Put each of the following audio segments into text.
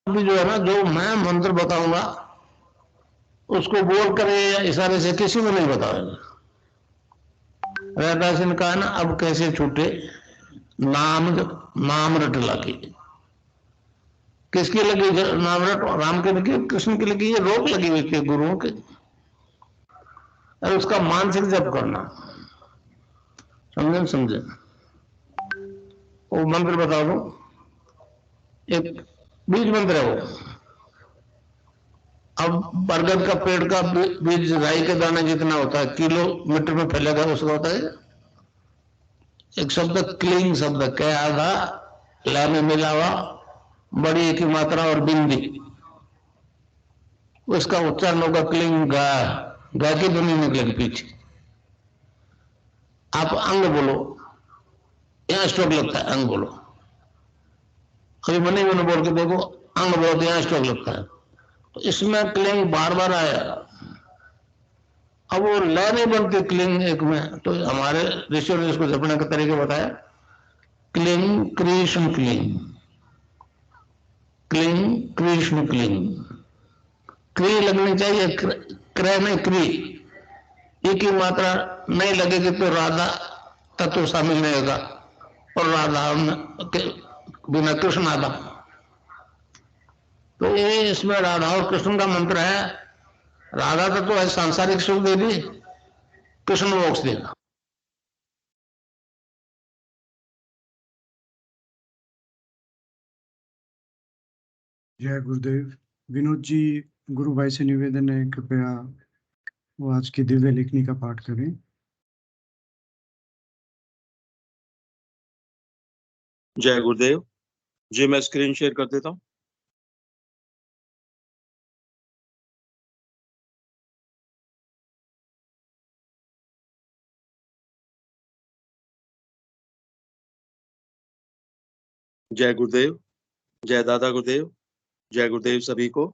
भी जो है ना, जो मैं मंत्र बताऊंगा उसको बोल कर या इशारे से किसी को नहीं बताएगा। रैदास ने कहा ना, अब कैसे छूटे नाम नाम रट लगी। किसकी लगी नाम रट? राम के लगी, कृष्ण की लगी, ये रोक लगी हुई थी गुरुओं के। और उसका मानसिक जप करना, समझे समझे। वो मंत्र बता दो, एक बीज मंत्र है वो। अब बरगद का पेड़ का बीज राई के दाने जितना होता है, किलोमीटर में फैलेगा उसका होता है। एक शब्द क्लिंग शब्द क्या आधा ला में मिला हुआ, बड़ी एक ही मात्रा और बिंदी, उसका उच्चारण होगा क्लिंग गा। गा की ध्वनि निकलेगी पीछे। आप अंग बोलो, यहां स्ट्रोक लगता है, अंग बोलो। कभी मनी मैंने बोल के देखो, अंग बोलो तो यहां स्ट्रोक लगता है। तो इसमें क्लिंग बार बार आया। अब वो लय नहीं बनती क्लिंग एक में, तो हमारे ऋषियों ने इसको जपने का तरीके बताया। Cling Krishna cling, cling Krishna cling. क्री लगनी चाहिए, क्रय में क्री। एक ही मात्रा नहीं लगेगी तो राधा तत्व शामिल नहीं होगा, और राधा के बिना कृष्ण आधा। तो ये इसमें राधा और कृष्ण का मंत्र है। राधा तत्व है सांसारिक सुख देगी, कृष्ण मोक्ष देगा। जय गुरुदेव। विनोद जी, गुरु भाई से निवेदन है, कृपया वो आज की दिव्य लेखनी का पाठ करें। जय गुरुदेव जी, मैं स्क्रीन शेयर कर देता हूं। जय गुरुदेव, जय दादा गुरुदेव, जय गुरुदेव सभी को।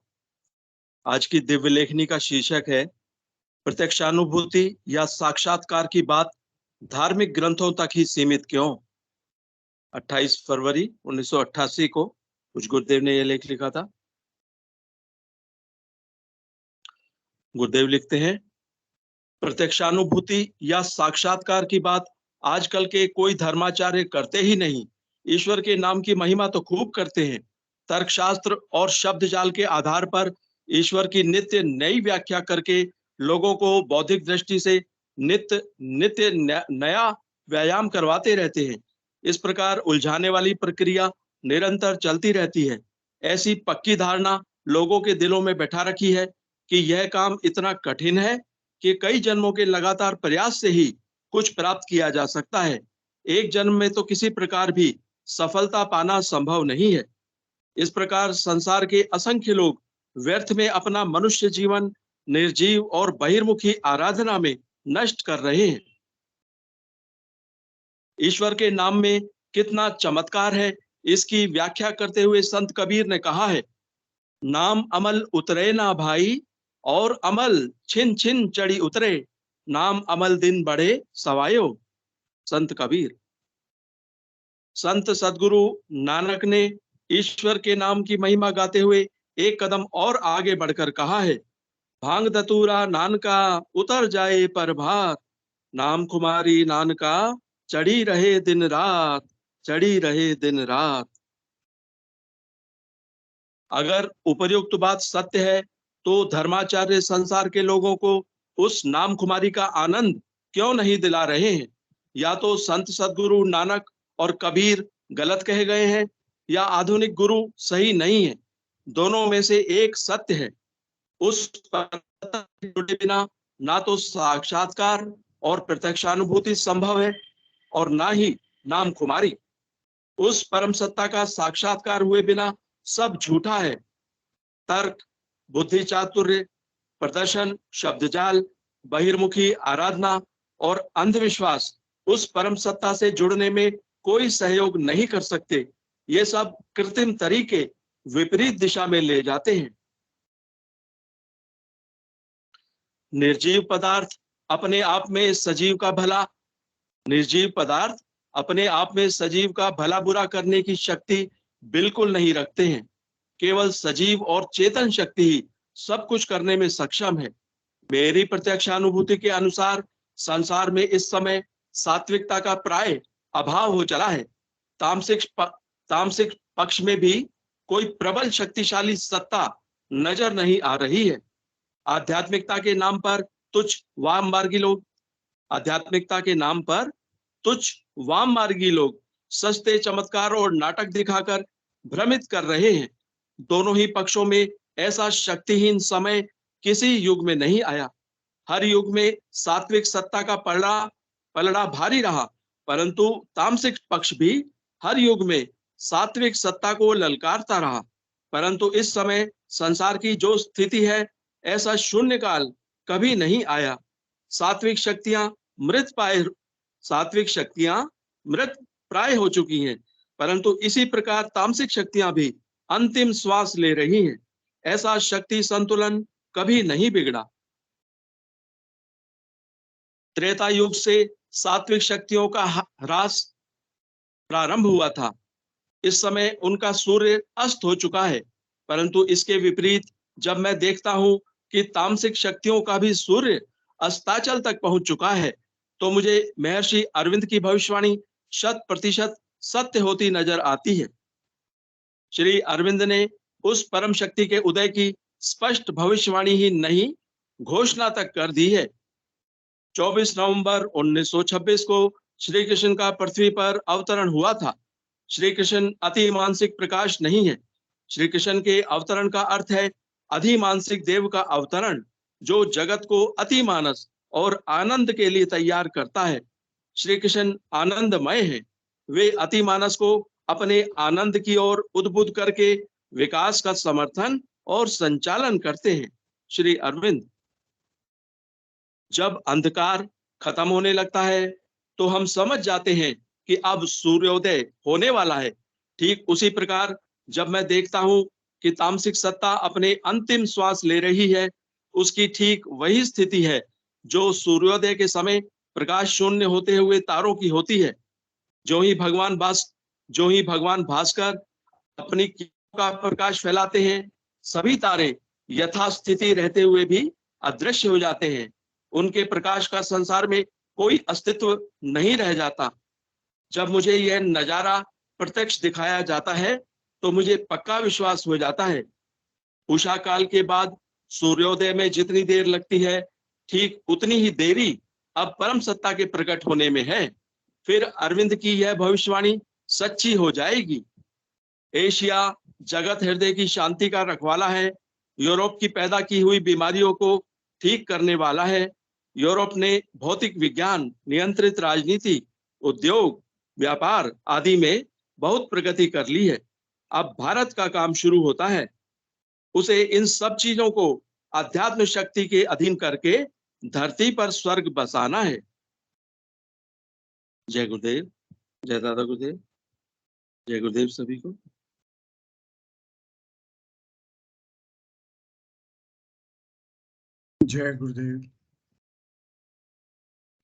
आज की दिव्य लेखनी का शीर्षक है प्रत्यक्षानुभूति या साक्षात्कार की बात धार्मिक ग्रंथों तक ही सीमित क्यों। 28 फरवरी 1988 को कुछ गुरुदेव ने यह लेख लिखा था। गुरुदेव लिखते हैं, प्रत्यक्षानुभूति या साक्षात्कार की बात आजकल के कोई धर्माचार्य करते ही नहीं। ईश्वर के नाम की महिमा तो खूब करते हैं। तर्कशास्त्र और शब्द जाल के आधार पर ईश्वर की नित्य नई व्याख्या करके लोगों को बौद्धिक दृष्टि से नित्य नित्य नया व्यायाम करवाते रहते हैं। इस प्रकार उलझाने वाली प्रक्रिया निरंतर चलती रहती है। ऐसी पक्की धारणा लोगों के दिलों में बैठा रखी है कि यह काम इतना कठिन है कि कई जन्मों के लगातार प्रयास से ही कुछ प्राप्त किया जा सकता है। एक जन्म में तो किसी प्रकार भी सफलता पाना संभव नहीं है। इस प्रकार संसार के असंख्य लोग व्यर्थ में अपना मनुष्य जीवन निर्जीव और बहिर्मुखी आराधना में नष्ट कर रहे हैं। ईश्वर के नाम में कितना चमत्कार है, इसकी व्याख्या करते हुए संत कबीर ने कहा है, नाम अमल उतरे ना भाई, और अमल छिन छिन चढ़ी उतरे, नाम अमल दिन बढ़े सवायो। संत कबीर। संत सदगुरु नानक ने ईश्वर के नाम की महिमा गाते हुए एक कदम और आगे बढ़कर कहा है, भांग धतूरा नानका उतर जाए पर भार, नाम कुमारी नानका चढ़ी रहे दिन रात, चढ़ी रहे दिन रात। अगर उपर्युक्त बात सत्य है तो धर्माचार्य संसार के लोगों को उस नाम कुमारी का आनंद क्यों नहीं दिला रहे हैं। या तो संत सदगुरु नानक और कबीर गलत कहे गए हैं, या आधुनिक गुरु सही नहीं है। दोनों में से एक सत्य है। उस पर जुड़े बिना ना तो साक्षात्कार और प्रत्यक्षानुभूति संभव है, और ना ही नाम कुमारी। उस परम सत्ता का साक्षात्कार हुए बिना सब झूठा है। तर्क, बुद्धि चातुर्य, प्रदर्शन, शब्दजाल, बहिर्मुखी आराधना और अंधविश्वास उस परम सत्ता से जुड़ने में कोई सहयोग नहीं कर सकते। ये सब कृत्रिम तरीके विपरीत दिशा में ले जाते हैं। निर्जीव पदार्थ अपने आप में सजीव का भला निर्जीव पदार्थ अपने आप में सजीव का भला बुरा करने की शक्ति बिल्कुल नहीं रखते हैं। केवल सजीव और चेतन शक्ति ही सब कुछ करने में सक्षम है। मेरी प्रत्यक्षानुभूति के अनुसार संसार में इस समय सात्विकता का प्राय अभाव हो चला है। तामसिक पक्ष में भी कोई प्रबल शक्तिशाली सत्ता नजर नहीं आ रही है। आध्यात्मिकता के नाम पर तुच्छ वाम मार्गी लोग सस्ते चमत्कार और नाटक दिखाकर भ्रमित कर रहे हैं। दोनों ही पक्षों में ऐसा शक्तिहीन समय किसी युग में नहीं आया। हर युग में सात्विक सत्ता का पलड़ा भारी रहा, परंतु तामसिक पक्ष भी हर युग में सात्विक सत्ता को ललकारता रहा। परंतु इस समय संसार की जो स्थिति है, ऐसा शून्य काल कभी नहीं आया। सात्विक शक्तियां मृत प्राय हो चुकी हैं, परंतु इसी प्रकार तामसिक शक्तियां भी अंतिम श्वास ले रही हैं। ऐसा शक्ति संतुलन कभी नहीं बिगड़ा। त्रेता युग से सात्विक शक्तियों का ह्रास प्रारंभ हुआ था। इस समय उनका सूर्य अस्त हो चुका है, परंतु इसके विपरीत जब मैं देखता हूं कि तामसिक शक्तियों का भी सूर्य अस्ताचल तक पहुंच चुका है, तो मुझे महर्षि अरविंद की भविष्यवाणी 100% सत्य होती नजर आती है। श्री अरविंद ने उस परम शक्ति के उदय की स्पष्ट भविष्यवाणी ही नहीं, घोषणा तक कर दी है। 24 नवंबर 1926 को श्री कृष्ण का पृथ्वी पर अवतरण हुआ था। श्री कृष्ण अति मानसिक प्रकाश नहीं है। श्री कृष्ण के अवतरण का अर्थ है अधिमानसिक देव का अवतरण, जो जगत को अति मानस और आनंद के लिए तैयार करता है। श्री कृष्ण आनंदमय है। वे अति मानस को अपने आनंद की ओर उद्बुद्ध करके विकास का समर्थन और संचालन करते हैं। श्री अरविंद, जब अंधकार खत्म होने लगता है तो हम समझ जाते हैं कि अब सूर्योदय होने वाला है। ठीक उसी प्रकार जब मैं देखता हूं कि तामसिक सत्ता अपने अंतिम श्वास ले रही है, उसकी ठीक वही स्थिति है जो सूर्योदय के समय प्रकाश शून्य होते हुए तारों की होती है। जो ही भगवान भास्कर अपनी किरणों का प्रकाश फैलाते हैं, सभी तारे यथास्थिति रहते हुए भी अदृश्य हो जाते हैं। उनके प्रकाश का संसार में कोई अस्तित्व नहीं रह जाता। जब मुझे यह नजारा प्रत्यक्ष दिखाया जाता है तो मुझे पक्का विश्वास हो जाता है। उषा काल के बाद सूर्योदय में जितनी देर लगती है, ठीक उतनी ही देरी अब परम सत्ता के प्रकट होने में है। फिर अरविंद की यह भविष्यवाणी सच्ची हो जाएगी। एशिया जगत हृदय की शांति का रखवाला है। यूरोप की पैदा की हुई बीमारियों को ठीक करने वाला है। यूरोप ने भौतिक विज्ञान, नियंत्रित राजनीति, उद्योग, व्यापार आदि में बहुत प्रगति कर ली है। अब भारत का काम शुरू होता है। उसे इन सब चीजों को अध्यात्म शक्ति के अधीन करके धरती पर स्वर्ग बसाना है। जय गुरुदेव, जय दादा गुरुदेव, जय गुरुदेव सभी को। जय गुरुदेव।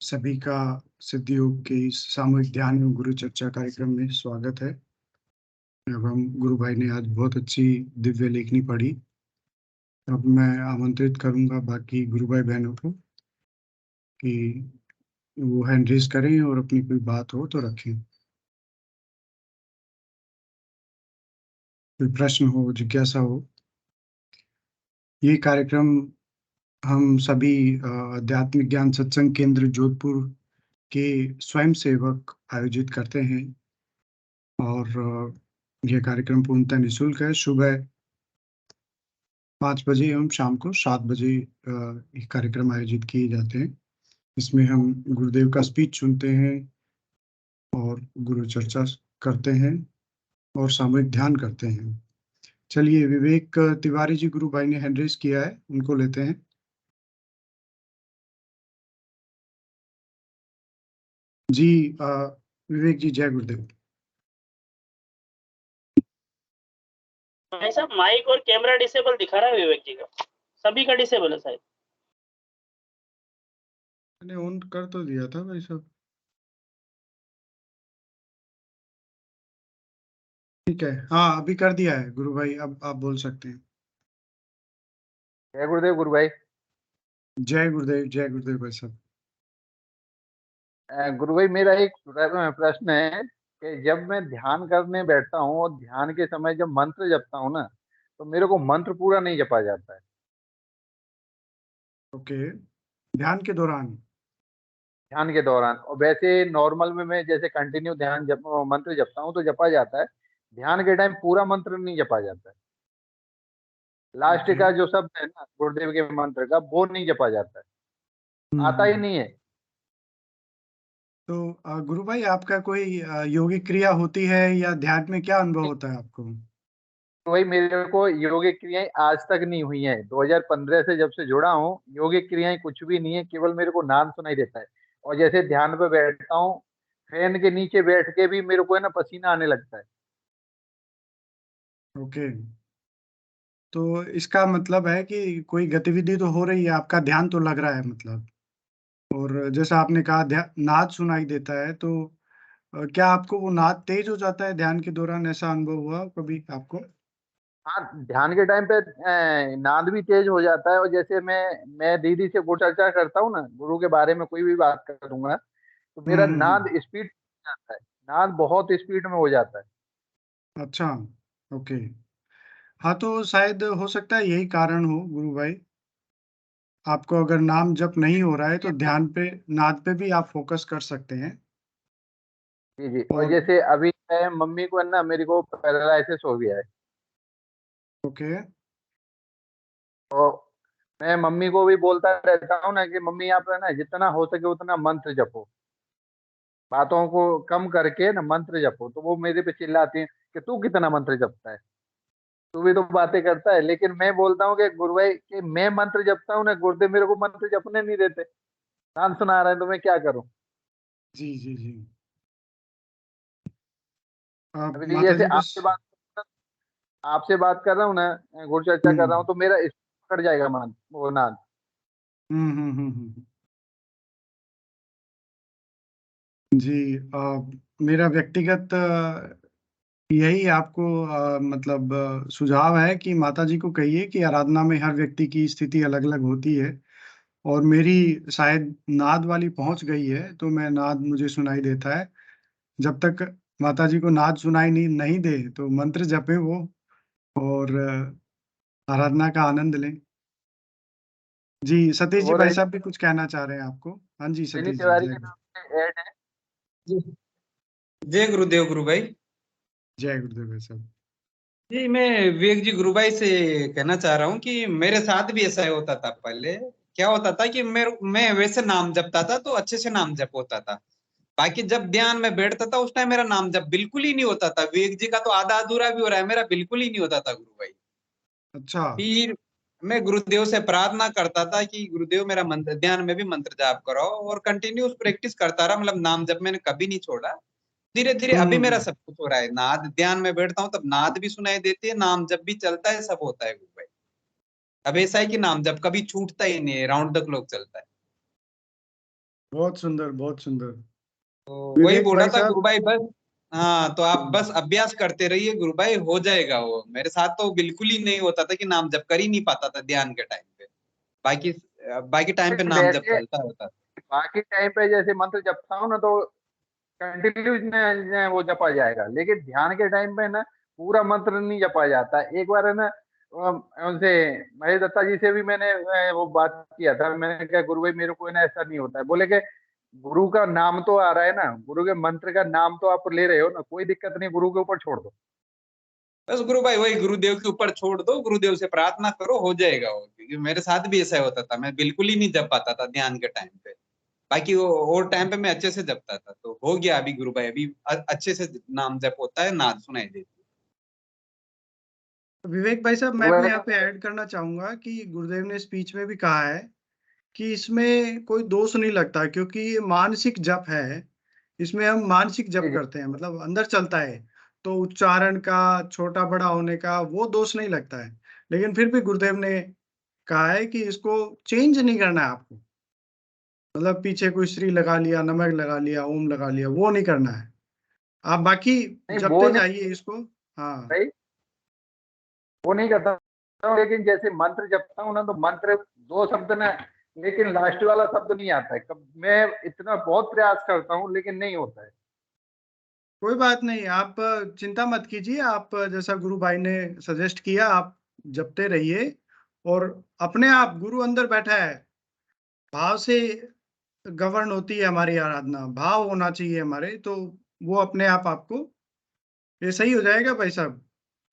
सभी का सिद्धि योग के इस सामूहिक ध्यान एवं गुरु चर्चा कार्यक्रम में स्वागत है। अब हम गुरु भाई ने आज बहुत अच्छी दिव्य लेखनी पढ़ी। अब मैं आमंत्रित करूंगा बाकी गुरु भाई बहनों को कि वो हैंड रेज करें और अपनी कोई बात हो तो रखें। कोई प्रश्न हो, जिज्ञासा हो। ये कार्यक्रम हम सभी आध्यात्मिक ज्ञान सत्संग केंद्र जोधपुर के स्वयं सेवक आयोजित करते हैं और यह कार्यक्रम पूर्णतः निःशुल्क है। सुबह 5 बजे एवं शाम को 7 बजे ये कार्यक्रम आयोजित किए जाते हैं। इसमें हम गुरुदेव का स्पीच सुनते हैं और गुरु चर्चा करते हैं और सामूहिक ध्यान करते हैं। चलिए, विवेक तिवारी जी गुरु भाई ने हैंड रेज किया है, उनको लेते हैं। जी विवेक जी, जय गुरुदेव। भाई साहब, माइक और कैमरा डिसेबल दिखा रहा है विवेक जी का। सभी का डिसेबल है शायद। मैंने ऑन कर तो दिया था भाई साहब। ठीक है, हाँ अभी कर दिया है गुरु भाई, अब आप बोल सकते हैं। जय गुरुदेव गुरु भाई। जय गुरुदेव, जय गुरुदेव भाई साहब। गुरु भाई, मेरा एक प्रश्न है कि जब मैं ध्यान करने बैठता हूँ और ध्यान के समय जब मंत्र जपता हूँ ना, तो मेरे को मंत्र पूरा नहीं जपा जाता है। ओके, ध्यान के दौरान। ध्यान के दौरान, और वैसे नॉर्मल में मैं जैसे कंटिन्यू ध्यान जप मंत्र जपता हूँ तो जपा जाता है। ध्यान के टाइम पूरा मंत्र नहीं जपा जाता है। Last okay. का जो शब्द है ना गुरुदेव के मंत्र का, वो नहीं जपा जाता है, आता ही नहीं है। तो गुरु भाई, आपका कोई योगिक क्रिया होती है या ध्यान में क्या अनुभव होता है आपको? तो वही, मेरे को योगिक क्रियाएं आज तक नहीं हुई हैं। 2015 से जब से जुड़ा हूँ, योगिक क्रियाएं कुछ भी नहीं है, केवल मेरे को नाम सुनाई देता है। और जैसे ध्यान पे बैठता हूँ, फैन के नीचे बैठ के भी मेरे को है ना पसीना आने लगता है। ओके, तो इसका मतलब है कि कोई गतिविधि तो हो रही है, आपका ध्यान तो लग रहा है मतलब। और जैसा आपने कहा नाद सुनाई देता है, तो क्या आपको वो नाद तेज हो जाता है ध्यान के दौरान? ऐसा अनुभव हुआ कभी आपको? हाँ, ध्यान के टाइम पे नाद भी तेज हो जाता है। और जैसे मैं दीदी से गुरु चर्चा करता हूँ ना, गुरु के बारे में कोई भी बात करूंगा, तो मेरा नाद हम्म। स्पीड जाता है। नाद बहुत स्पीड में हो जाता है। अच्छा, ओके। हाँ, तो शायद हो सकता है यही कारण हो गुरु भाई। आपको अगर नाम जप नहीं हो रहा है तो ध्यान पे, नाद पे भी आप फोकस कर सकते हैं। जी जी। और और जैसे अभी मम्मी को है ना, मेरी को पैरालिसिस हो गया है। ओके। तो मैं मम्मी को भी बोलता रहता हूँ ना कि मम्मी आप है ना जितना हो सके उतना मंत्र जपो, बातों को कम करके ना मंत्र जपो। तो वो मेरे पे चिल्लाती हैं कि तू कितना मंत्र जपता है, तू भी तो बातें करता है। लेकिन मैं बोलता हूँ कि गुरु भाई, कि मैं मंत्र जपता हूँ ना, गुरुदेव मेरे को मंत्र जपने नहीं देते, नाम सुना रहे हैं, तो मैं क्या करूँ। जी जी जी। आप अभी माता जैसे जी को आपसे बात कर रहा हूँ ना, गुरु चर्चा कर रहा हूँ, हम्म तो मेरा कट जाएगा मान वो नाद। हम्म। जी, मेरा व्यक्तिगत यही आपको मतलब सुझाव है कि माता जी को कहिए कि आराधना में हर व्यक्ति की स्थिति अलग-अलग होती है, और मेरी शायद नाद वाली पहुँच गई है, तो मैं नाद मुझे सुनाई देता है। जब तक माता जी को नाद सुनाई नहीं नहीं दे, तो मंत्र जपें वो, और आराधना का आनंद लें। जी, सतीश जी वो भाई रही साहब भी कुछ कहना चाह रहे हैं आपको। हाँ जी, नैनी सतीश जी, तिवारी के नाम से ऐड है। जय गुरुदेव गुरु भाई। जय गुरुदेव भाई साहब। जी, मैं विवेक जी गुरु भाई से कहना चाह रहा हूँ कि मेरे साथ भी ऐसा होता था पहले। क्या होता था कि मैं वैसे नाम जपता था तो अच्छे से नाम जप होता था। बाकी जब ध्यान में बैठता था उस टाइम मेरा नाम जप बिल्कुल ही नहीं होता था। विवेक जी का तो आधा अधूरा भी हो रहा है, मेरा बिल्कुल ही नहीं होता था गुरु भाई। अच्छा। फिर मैं गुरुदेव से प्रार्थना करता था कि गुरुदेव मेरा मंत्र ध्यान में भी मंत्र जाप कराओ, और कंटिन्यूस प्रैक्टिस करता रहा। मतलब नाम जप मैंने कभी नहीं छोड़ा। धीरे धीरे अभी मेरा हुँ। सब कुछ हो रहा है। नाद ध्यान में बैठता हूँ तब नाद भी सुनाई देती है, नाम जब भी चलता है, सब होता है गुरु भाई। अब ऐसा है कि नाम जब कभी छूटता ही नहीं है, राउंड द क्लॉक चलता है। बहुत सुंदर, बहुत सुंदर। तो वही विवेक बोल रहा भाई था साहब। गुरु भाई, बस। हाँ, तो आप बस हुँ। अभ्यास करते रहिए गुरु भाई, हो जाएगा। वो मेरे साथ तो बिल्कुल ही नहीं होता था कि नाम जप कर ही नहीं पाता था ध्यान के टाइम पे। बाकी बाकी टाइम पे नाम जप वैसे चलता रहता था। बाकी टाइम पे जैसे मंत्र जपता हूँ ना, तो कंटिन्यू वो जपा जाएगा। लेकिन ध्यान के टाइम पे ना पूरा मंत्र नहीं जपा जाता। एक बार है ना उनसे महेश दत्ता जी से भी मैंने वो बात किया था। मैंने कहा गुरु भाई मेरे को है ना ऐसा नहीं होता है। बोले कि गुरु का नाम तो आ रहा है ना, गुरु के मंत्र का नाम तो आप ले रहे हो ना, कोई दिक्कत नहीं, गुरु के ऊपर छोड़ दो। बस गुरु भाई वही गुरुदेव के ऊपर छोड़ दो, गुरुदेव से प्रार्थना करो, हो जाएगा वो। क्योंकि मेरे साथ भी ऐसा होता था, मैं बिल्कुल ही नहीं जप पाता था ध्यान के टाइम पे। बाकी वो और टाइम पे मैं अच्छे से जपता था, तो हो गया अभी गुरु भाई। अभी अच्छे से नाम जप होता है, नाद सुनाई देती है। विवेक भाई साहब, गुरु मैं भी भाई यहाँ पे ऐड करना चाहूँगा कि गुरुदेव ने स्पीच में भी कहा है कि इसमें कोई दोष नहीं लगता, क्योंकि ये मानसिक जप है। इसमें हम मानसिक जप जी जी। करते हैं, मतलब अंदर चलता है। तो उच्चारण का, छोटा-बड़ा होने का वो दोष नहीं लगता है। लेकिन फिर भी गुरुदेव ने कहा है कि इसको चेंज नहीं करना है आपको। मतलब पीछे कोई श्री लगा लिया, नमक लगा लिया, ओम लगा लिया, वो नहीं करना है। आप बाकी नहीं वो जपते नहीं, जाइए इसको। हाँ भाई वो नहीं करता हूँ, लेकिन जैसे मंत्र जपता हूँ ना तो मंत्र 2 शब्द ना, लेकिन लास्ट वाला शब्द नहीं आता है। कब मैं इतना बहुत प्रयास करता हूँ लेकिन नहीं होता है। कोई बात नहीं, आप चिंता मत कीजिए। आप जैसा गुरु भाई ने सजेस्ट किया आप जपते रहिए, और अपने आप गुरु अंदर बैठा है। भाव से गवर्न होती है हमारी आराधना, भाव होना चाहिए हमारे, तो वो अपने आप आपको ये सही हो जाएगा भाई साहब।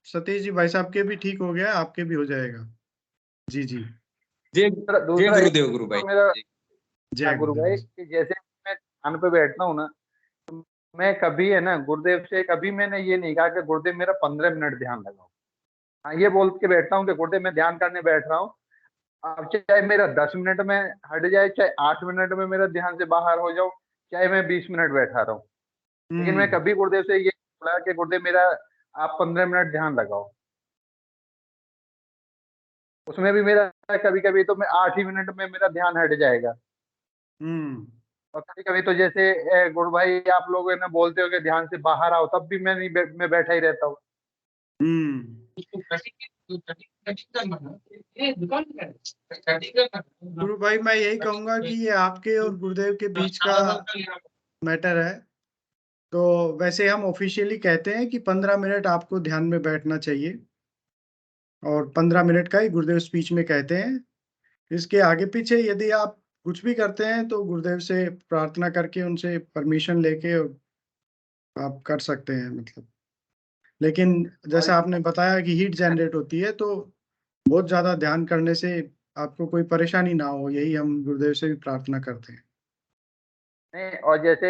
सतीश जी, भाई साहब के भी ठीक हो गया, आपके भी हो जाएगा। जी जी, जय दूसरा जय दूसरा एक गुरुदेव गुरु भाई। तो मेरा जय गुरु भाई गुरुदेव। कि जैसे मैं ध्यान पे बैठता हूँ ना, तो मैं कभी है ना गुरुदेव से कभी मैंने ये नहीं कहा कि गुरुदेव मेरा 15 मिनट ध्यान लगाओ। हाँ, ये बोल के बैठता हूँ कि गुरुदेव मैं ध्यान करने बैठ रहा हूँ। अब चाहे मेरा 10 मिनट में हट जाए, चाहे 8 मिनट में मेरा ध्यान से बाहर हो जाऊं, चाहे मैं 20 मिनट बैठा रहूं, लेकिन मैं हम्म कभी गुरुदेव से ये बोला कि गुरुदेव मेरा आप 15 मिनट ध्यान लगाओ। उसमें भी मेरा कभी कभी तो मैं 8 ही मिनट में मेरा ध्यान हट जाएगा। हम्म और कभी कभी तो जैसे गुरु भाई आप लोग है ना बोलते हो कि ध्यान से बाहर आओ, तब भी मैं नहीं मैं बैठा ही रहता हूँ। हम्म गुरु भाई, मैं यही कहूंगा कि ये आपके और गुरुदेव के बीच का मैटर है। तो वैसे हम ऑफिशियली कहते हैं कि 15 मिनट आपको ध्यान में बैठना चाहिए, और 15 मिनट का ही गुरुदेव स्पीच में कहते हैं। इसके आगे पीछे यदि आप कुछ भी करते हैं तो गुरुदेव से प्रार्थना करके उनसे परमिशन लेके आप कर सकते हैं, मतलब। लेकिन और जैसा आपने बताया कि हीट जनरेट होती है, तो बहुत ज्यादा ध्यान करने से आपको कोई परेशानी ना हो, यही हम गुरुदेव से भी प्रार्थना करते हैं। नहीं, और जैसे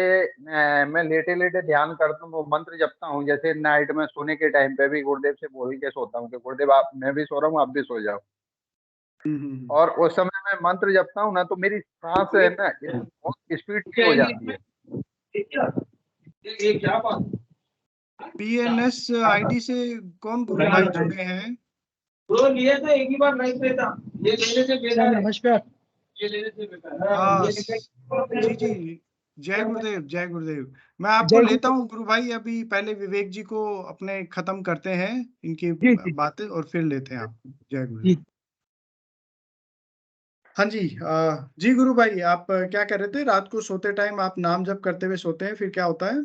मैं लेटे लेटे ध्यान करता हूँ, वो मंत्र जपता हूँ, जैसे नाइट में सोने के टाइम पे भी गुरुदेव से बोल के सोता हूँ कि गुरुदेव आप, मैं भी सो रहा हूँ, आप भी सो जाओ। हम्म। और उस समय मैं मंत्र जपता हूँ ना तो मेरी सांस है ना बहुत स्पीड की हो जाती है। पीएनएस आईडी से कौन गुरु भाई जुड़े हैं? वो लिए थे एक ही बार नहीं देता, ये लेने से बेकार है। नमस्कार, ये लेने से बेकार है। हाँ, ये जी जी, जय गुरुदेव, जय गुरुदेव। मैं आपको लेता हूँ गुरु भाई, अभी पहले विवेक जी को अपने खत्म करते हैं इनकी बातें, और फिर लेते हैं आपको। जय गुरुदेव। हाँ जी, जी गुरु भाई, आप क्या कर रहे थे? रात को सोते टाइम आप नाम जप करते हुए सोते हैं, फिर क्या होता है?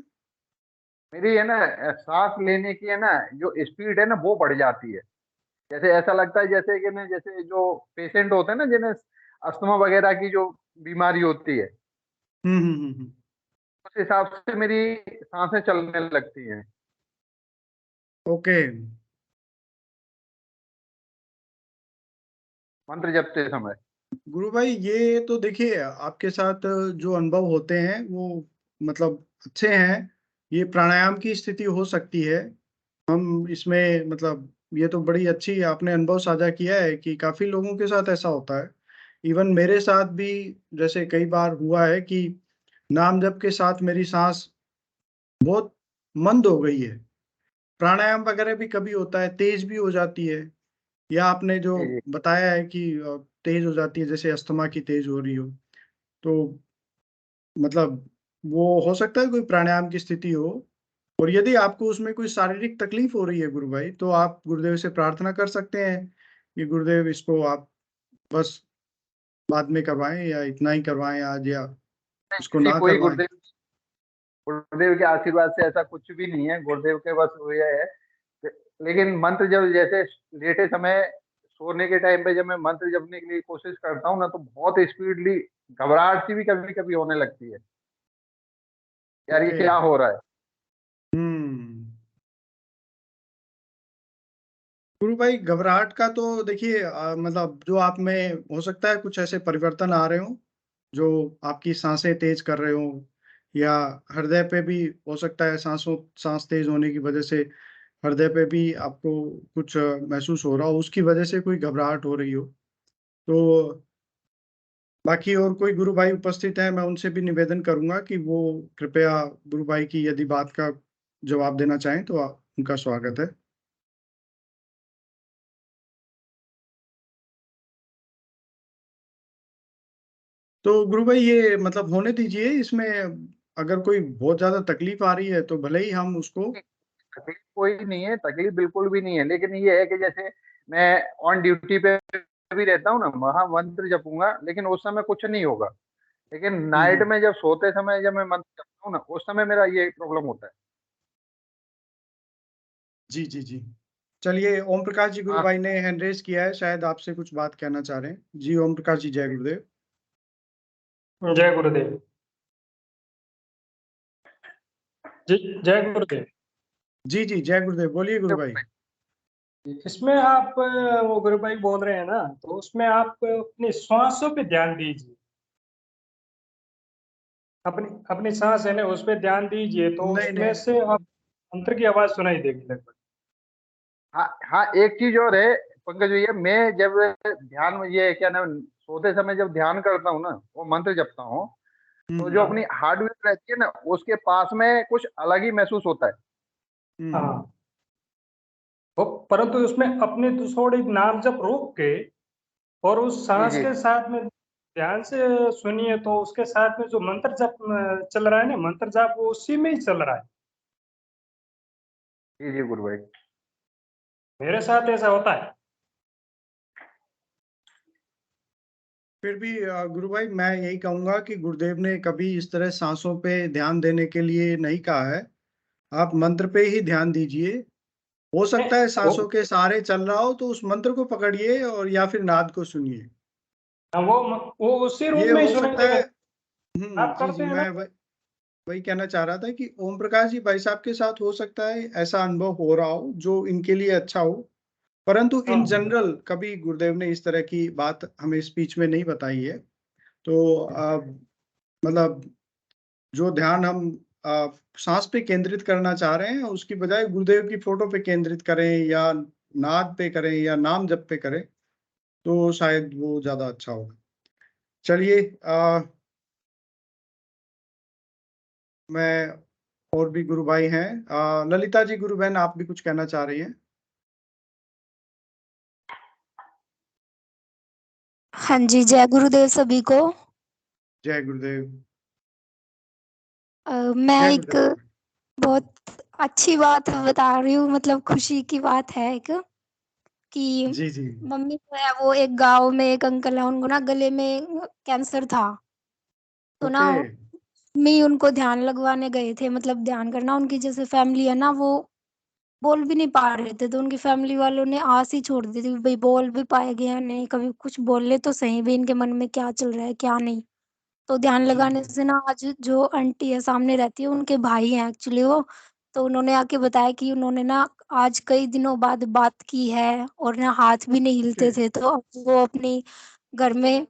मेरी है ना सांस लेने की है ना जो स्पीड है ना वो बढ़ जाती है। जैसे ऐसा लगता है जैसे कि ना, जैसे जो पेशेंट होते हैं ना जिन्हें अस्थमा वगैरह की जो बीमारी होती है, हम्म। उस हिसाब से मेरी सांसें चलने लगती हैं ओके मंत्र जपते समय। गुरु भाई, ये तो देखिए आपके साथ जो अनुभव होते हैं वो मतलब अच्छे हैं। ये प्राणायाम की स्थिति हो सकती है। हम इसमें मतलब ये तो बड़ी अच्छी आपने अनुभव साझा किया है कि काफी लोगों के साथ ऐसा होता है। इवन मेरे साथ भी जैसे कई बार हुआ है कि नाम जप के साथ मेरी सांस बहुत मंद हो गई है। प्राणायाम वगैरह भी कभी होता है, तेज भी हो जाती है, या आपने जो जी जी। बताया है कि तेज हो जाती है, जैसे अस्थमा की तेज हो रही हो, तो मतलब वो हो सकता है कोई प्राणायाम की स्थिति हो। और यदि आपको उसमें कोई शारीरिक तकलीफ हो रही है गुरु भाई, तो आप गुरुदेव से प्रार्थना कर सकते हैं कि गुरुदेव इसको आप बस बाद में करवाएं, या इतना ही करवाएं आज, या इसको नहीं, ना कोई करवाएं। गुरुदेव गुरुदेव के आशीर्वाद से ऐसा कुछ भी नहीं है, गुरुदेव के बस वो ये है। लेकिन मंत्र जब जैसे लेटे समय सोने के टाइम पे जब मैं मंत्र जपने के लिए कोशिश करता हूँ ना तो बहुत स्पीडली घबराहट सी भी कभी कभी होने लगती है, यार ये ओके। क्या हो रहा है। हम्म गुरु भाई, घबराहट का तो देखिए मतलब जो आप में हो सकता है कुछ ऐसे परिवर्तन आ रहे हो जो आपकी सांसें तेज कर रहे हो, या हृदय पे भी हो सकता है सांस तेज होने की वजह से हृदय पे भी आपको कुछ महसूस हो रहा हो, उसकी वजह से कोई घबराहट हो रही हो। तो बाकी और कोई गुरु भाई उपस्थित है, मैं उनसे भी निवेदन करूंगा कि वो कृपया गुरु भाई की यदि बात का जवाब देना चाहें तो उनका स्वागत है। तो गुरु भाई, ये मतलब होने दीजिए, इसमें अगर कोई बहुत ज्यादा तकलीफ आ रही है तो भले ही हम उसको तकलीफ कोई नहीं है, तकलीफ बिल्कुल भी नहीं है, लेकिन ये है कि जैसे मैं ऑन ड्यूटी पे भी रहता हूँ ना, वहां मंत्र जपूंगा लेकिन उस समय कुछ नहीं होगा। लेकिन नाइट हम्म। में जब सोते समय जब मैं मंत्र जपता हूँ ना, उस समय मेरा ये प्रॉब्लम होता है। जी जी जी। चलिए, ओम प्रकाश जी गुरु हाँ, भाई ने हैंड रेज किया है, शायद आपसे कुछ बात कहना चाह रहे हैं। जी ओम प्रकाश जी, जय गुरुदेव। जय गुरुदेव। जय गुरुदेव। जी जी, जय गुरुदेव, बोलिए गुरु भाई। इसमें आप वो गुरु भाई बोल रहे हैं ना, तो उसमें आप अपनी श्वासों पे ध्यान दीजिए। अपनी अपनी सांस है ना, उस पे ध्यान दीजिए, तो नहीं उसमें नहीं, से आप मंत्र की आवाज सुनाई देगी लगभग। हाँ हाँ, एक चीज और है पंकज भैया, मैं जब ध्यान में ये क्या नाम, सोते समय जब ध्यान करता हूँ ना, वो मंत्र जपता हूँ, तो जो अपनी हार्ट बीट रहती है ना, उसके पास में कुछ अलग ही महसूस होता है। हाँ, वो परंतु उसमें अपने थोड़ी नाम जब रोक के और उस जी सांस जी के साथ में ध्यान से सुनिए, तो उसके साथ में जो मंत्र जप चल रहा है ना, मंत्र जाप वो उसी में ही चल रहा है। जी जी गुरु भाई। मेरे साथ ऐसा होता है। फिर भी गुरु भाई, मैं यही कहूंगा कि गुरुदेव ने कभी इस तरह सांसों पे ध्यान देने के लिए नहीं कहा है। आप मंत्र पे ही ध्यान दीजिए। हो सकता है वो सांसों के सहारे चल रहा हो तो उस मंत्र को पकड़िए और या फिर नाद को सुनिए। वो उसी रूप ये में ही हो सुनाई सकता देगा। है। आप जी करते जी, हैं ना। मैं वही कहना चाह रहा था कि ओम प्रकाश जी भाई साहब के साथ हो सकता है ऐसा अनुभव हो रहा हो जो इनके लिए अच्छा हो, परंतु इन हाँ, जनरल कभी गुरुदेव ने इस तरह की बात हमें स्पीच में नहीं बताई है। तो मतलब जो ध्यान हम अ, सांस पे केंद्रित करना चाह रहे हैं, उसकी बजाय गुरुदेव की फोटो पे केंद्रित करें या नाद पे करें या नाम जप पे करें, तो शायद वो ज्यादा अच्छा होगा। चलिए, मैं और भी गुरु भाई हैं, ललिता जी गुरु बहन, आप भी कुछ कहना चाह रही हैं? हाँ जी, जय गुरुदेव सभी को। जय गुरुदेव। मैं जय एक गुरुदेव। बहुत अच्छी बात बता रही हूँ, मतलब खुशी की बात है एक, कि जी जी। मम्मी जो है वो एक गांव में एक अंकल है, उनको ना गले में कैंसर था। तो ना ओके। मम्मी उनको ध्यान लगवाने गए थे, मतलब ध्यान करना, उनकी जैसे फैमिली है ना, वो बोल भी नहीं पा रहे थे, तो उनकी फैमिली वालों ने आस ही छोड़ दी थी, भाई बोल भी पाएंगे या नहीं, कभी कुछ बोल ले तो सही भी इनके मन में क्या चल रहा है क्या नहीं। तो ध्यान जी लगाने से ना, आज जो आंटी है सामने रहती है, उनके भाई हैं एक्चुअली वो। तो उन्होंने आके बताया कि उन्होंने ना आज कई दिनों बाद बात की है, और ना हाथ भी नहीं ओके। हिलते थे, तो अब वो अपनी घर में,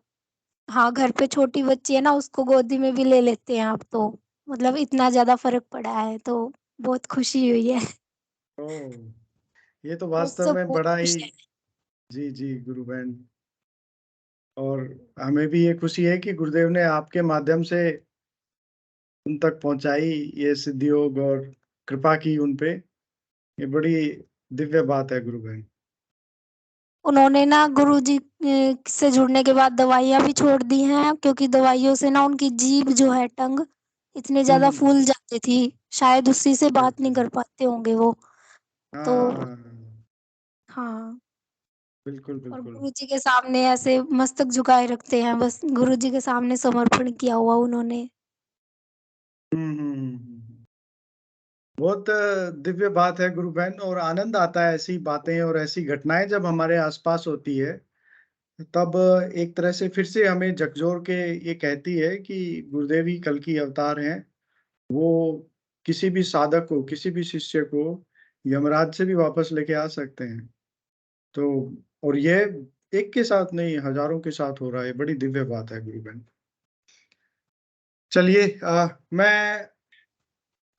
हाँ, घर पे छोटी बच्ची है ना, उसको गोदी में भी ले लेते हैं अब तो। मतलब इतना ज्यादा फर्क पड़ा है, तो बहुत खुशी हुई है। ओ, ये तो वो वास्तव सब में बहुत बड़ा ही। खुश है। जी जी गुरु बहन, और हमें भी ये खुशी है कि गुरुदेव ने आपके माध्यम से उन तक पहुंचाई ये सिद्धि योग और कृपा की उन पे। ये बड़ी दिव्य बात है गुरु बहन। उन्होंने ना गुरुजी से जुड़ने के बाद दवाइयाँ भी छोड़ दी हैं, क्योंकि दवाइयों से ना उनकी जीभ जो है, टंग इतनी ज्यादा हम्म। फूल जाती थी, शायद उसी से ओके बात ओके। नहीं कर पाते होंगे वो। तो हाँ, हाँ, बिल्कुल और बिल्कुल। गुरुजी के सामने ऐसे मस्तक झुकाए रखते हैं, बस गुरुजी के सामने समर्पण किया हुआ उन्होंने। बहुत दिव्य बात है गुरु बहन, और आनंद आता है ऐसी बातें और ऐसी घटनाएं जब हमारे आसपास होती है। तब एक तरह से फिर से हमें झकझोर के ये कहती है कि गुरुदेव ही कल की अवतार हैं। वो किसी भी साधक को, किसी भी शिष्य को यमराज से भी वापस लेके आ सकते हैं। तो और ये एक के साथ नहीं, हजारों के साथ हो रहा है। बड़ी दिव्य बात है गुरु बहन। चलिए, मैं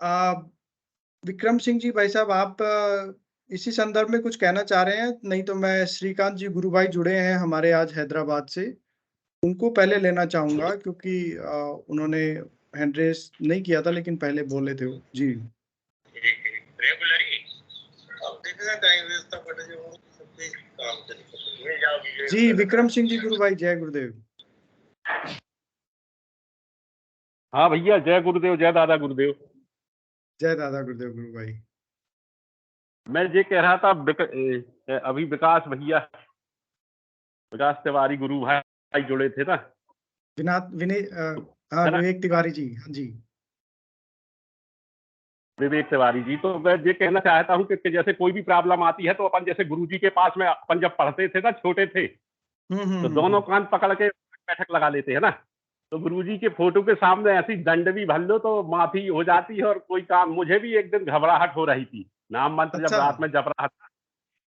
आ, विक्रम सिंह जी भाई साहब, आप इसी संदर्भ में कुछ कहना चाह रहे हैं? नहीं तो मैं श्रीकांत जी गुरु भाई जुड़े हैं हमारे आज हैदराबाद से, उनको पहले लेना चाहूंगा, क्योंकि उन्होंने हैंड रेस नहीं किया था लेकिन पहले बोले थे वो। जी जी, विक्रम सिंह जी गुरु भाई, जय गुरुदेव। हाँ भैया, जय गुरुदेव, जय दादा गुरुदेव। जय दादा गुरुदेव गुरु भाई। मैं ये कह रहा था अभी विकास भैया, विकास तिवारी गुरु भाई जुड़े थे ना, हाँ विवेक तिवारी जी, हाँ जी विवेक तिवारी जी। तो मैं ये कहना चाहता हूँ कि जैसे कोई भी प्रॉब्लम आती है तो अपन जैसे गुरुजी के पास में अपन जब पढ़ते थे ना, छोटे थे, तो दोनों कान पकड़ के बैठक लगा लेते हैं ना, तो गुरुजी के फोटो के सामने ऐसी दंड भी भर लो तो माफी हो जाती है और कोई काम। मुझे भी एक दिन घबराहट हो रही थी, नाम मंत्र जब रात में जप रहा था,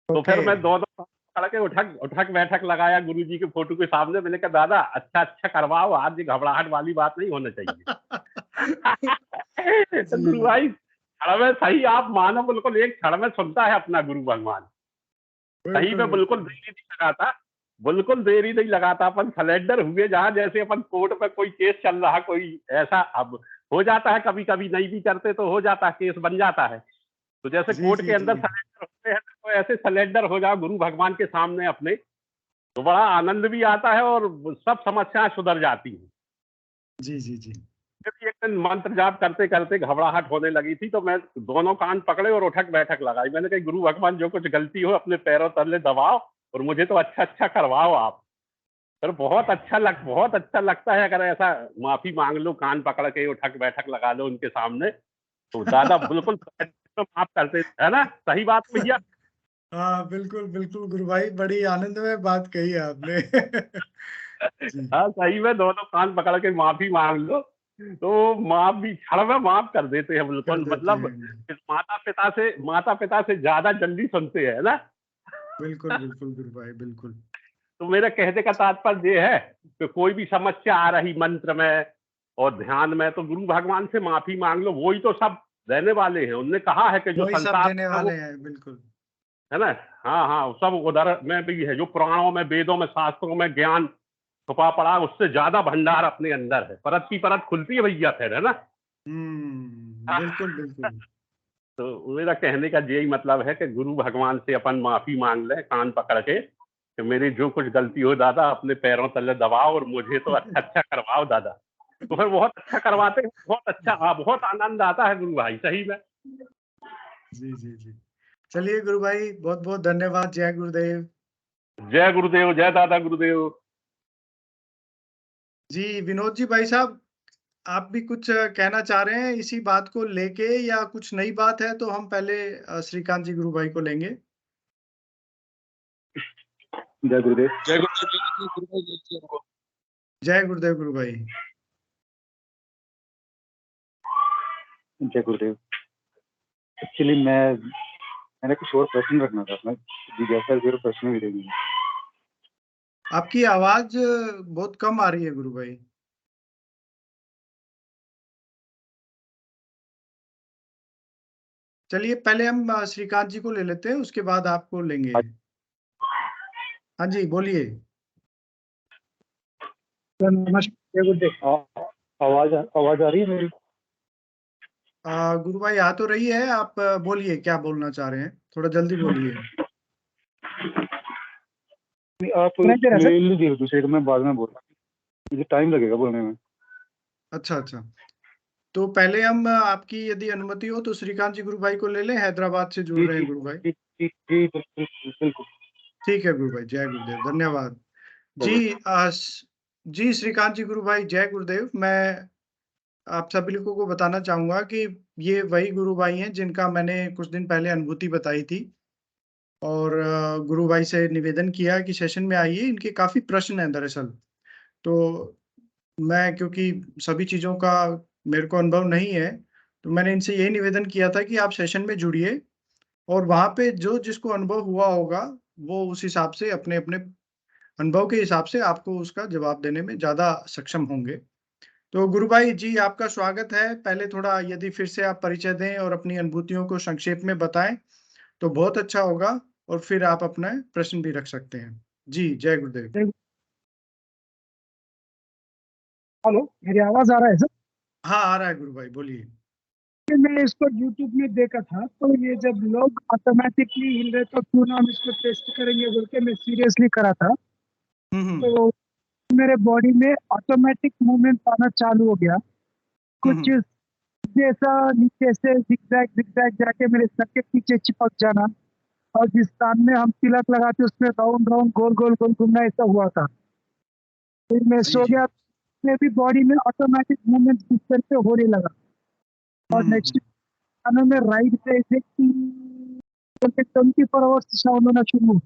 तो फिर मैं दोनों पकड़ के उठक बैठक लगाया गुरुजी के फोटो के सामने। मैंने कहा दादा अच्छा करवाओ, आज ये घबराहट वाली बात नहीं होना चाहिए। तो गुरु भाई क्षण में सही, आप मानो बिल्कुल एक क्षण में सुनता है अपना गुरु भगवान। सही में बिल्कुल देरी नहीं लगाता, बिल्कुल देरी नहीं लगाता। अपन सलेंडर हुए जहां, जैसे अपन कोर्ट में कोई केस चल रहा, कोई ऐसा अब हो जाता है, कभी कभी नहीं भी करते तो हो जाता है, केस बन जाता है। तो जैसे कोर्ट के अंदर सलेंडर होते हैं, तो ऐसे सलेंडर हो जाओ गुरु भगवान के सामने अपने, तो बड़ा आनंद भी आता है और सब समस्याएं सुधर जाती हैं। जी जी जी। एक दिन मंत्र जाप करते करते घबराहट होने लगी थी, तो मैं दोनों कान पकड़े और उठक बैठक लगाई। मैंने कहा गुरु भगवान जो कुछ गलती हो अपने पैरों तले दबाओ और मुझे तो अच्छा करवाओ आप। सर बहुत अच्छा लगता है अगर ऐसा माफी मांग लो, कान पकड़ के उठक बैठक लगा लो उनके सामने, तो दादा बिल्कुल माफ करते है ना। सही बात भैया? हाँ बिल्कुल बिल्कुल गुरु भाई, बड़ी आनंद में बात कही है आपने। हाँ सही में, दोनों कान पकड़ के माफी मांग लो तो माफ भी क्षण में माफ कर देते हैं बिल्कुल। मतलब माता पिता से ज्यादा जल्दी सुनते हैं ना। बिल्कुल बिल्कुल गुरु भाई बिल्कुल। तो मेरे कहने का तात्पर्य ये है कि कोई भी समस्या आ रही मंत्र में और ध्यान में, तो गुरु भगवान से माफी मांग लो, वही तो सब देने वाले हैं। उन्होंने कहा है कि जो संसार देने वाले हैं, बिल्कुल है ना। हाँ सब उधर में भी है, जो पुराणों में, वेदों में, शास्त्रों में ज्ञान छुपा पड़ा, उससे ज्यादा भंडार अपने अंदर है। परत की परत खुलती है भैया, फिर है ना। बिल्कुल बिल्कुल। तो मेरा कहने का यही मतलब है कि गुरु भगवान से अपन माफी मांग ले कान पकड़ के, कि मेरी जो कुछ गलती हो दादा अपने पैरों तले दबाओ और मुझे तो अच्छा करवाओ दादा। तो फिर बहुत अच्छा करवाते हैं, बहुत आनंद आता है गुरु भाई, सही में। जी जी जी। चलिए गुरु भाई, बहुत बहुत धन्यवाद। जय गुरुदेव। जय गुरुदेव, जय दादा गुरुदेव। जी विनोद जी भाई साहब, आप भी कुछ कहना चाह रहे हैं इसी बात को लेके, या कुछ नई बात है तो हम पहले श्रीकांत जी गुरु भाई को लेंगे। जय गुरुदेव। जय गुरुदेव गुरु भाई। जय गुरुदेव। एक्चुअली मैंने कुछ और प्रश्न रखना था अपना, जिज्ञासा प्रश्न भी देंगे। आपकी आवाज बहुत कम आ रही है गुरु भाई। चलिए पहले हम श्रीकांत जी को ले लेते हैं, उसके बाद आपको लेंगे। हाँ जी बोलिए। नमस्कार गुरुदेव। आवाज आ रही है मेरी? गुरु भाई आ तो रही है, आप बोलिए क्या बोलना चाह रहे हैं, थोड़ा जल्दी बोलिए। आप मेल दे दूसरे को, मैं बाद में बोल रहा हूँ, मुझे टाइम लगेगा बोलने में। अच्छा, तो पहले हम आपकी यदि अनुमति हो तो श्रीकांत जी गुरु भाई को ले लें, हैदराबाद से जुड़ रहे हैं गुरु भाई। बिल्कुल ठीक है गुरु भाई, जय गुरुदेव, धन्यवाद जी श्रीकांत जी गुरु भाई, जय गुरुदेव। मैं आप सभी लोगों को बताना चाहूंगा कि ये वही गुरु भाई हैं जिनका मैंने कुछ दिन पहले अनुभूति बताई थी, और गुरु भाई से निवेदन किया कि सेशन में आइए, इनके काफी प्रश्न हैं दरअसल। तो मैं, क्योंकि सभी चीजों का मेरे को अनुभव नहीं है, तो मैंने इनसे यही निवेदन किया था कि आप सेशन में जुड़िए, और वहां पे जो जिसको अनुभव हुआ होगा वो उस हिसाब से अपने अपने अनुभव के हिसाब से आपको उसका जवाब देने में ज्यादा सक्षम होंगे। तो गुरु भाई जी आपका स्वागत है। पहले थोड़ा यदि फिर से आप परिचय दें और अपनी अनुभूतियों को संक्षेप में बताएं तो बहुत अच्छा होगा, और फिर आप अपना प्रश्न भी रख सकते हैं। जी जय गुरुदेव। हेलो, मेरी आवाज आ रहा है सर? हाँ आ रहा है गुरु भाई, बोलिए। मैं इसको YouTube में देखा था, तो ये जब लोग ऑटोमेटिकली हिल रहे तो क्यों ना हम इसको टेस्ट करेंगे बोल के मैं सीरियसली करा था। तो मेरे बॉडी में ऑटोमेटिक मूवमेंट आना चालू हो गया, कुछ में ऐसा नीचे से zigzag जाके मेरे सर के पीछे चिपक जाना, और जिस कान में हम तिलक लगाते उसमें राउंड राउंड गोल गोल गोल घूमना, ऐसा हुआ था। फिर मैं जी सो जी गया, में भी बॉडी में ऑटोमेटिक मूवमेंट इस तरह से होने लगा। और नेक्स्ट खाने में राइट से ऐसे 24 आवर्स साउंड होना शुरू हुआ।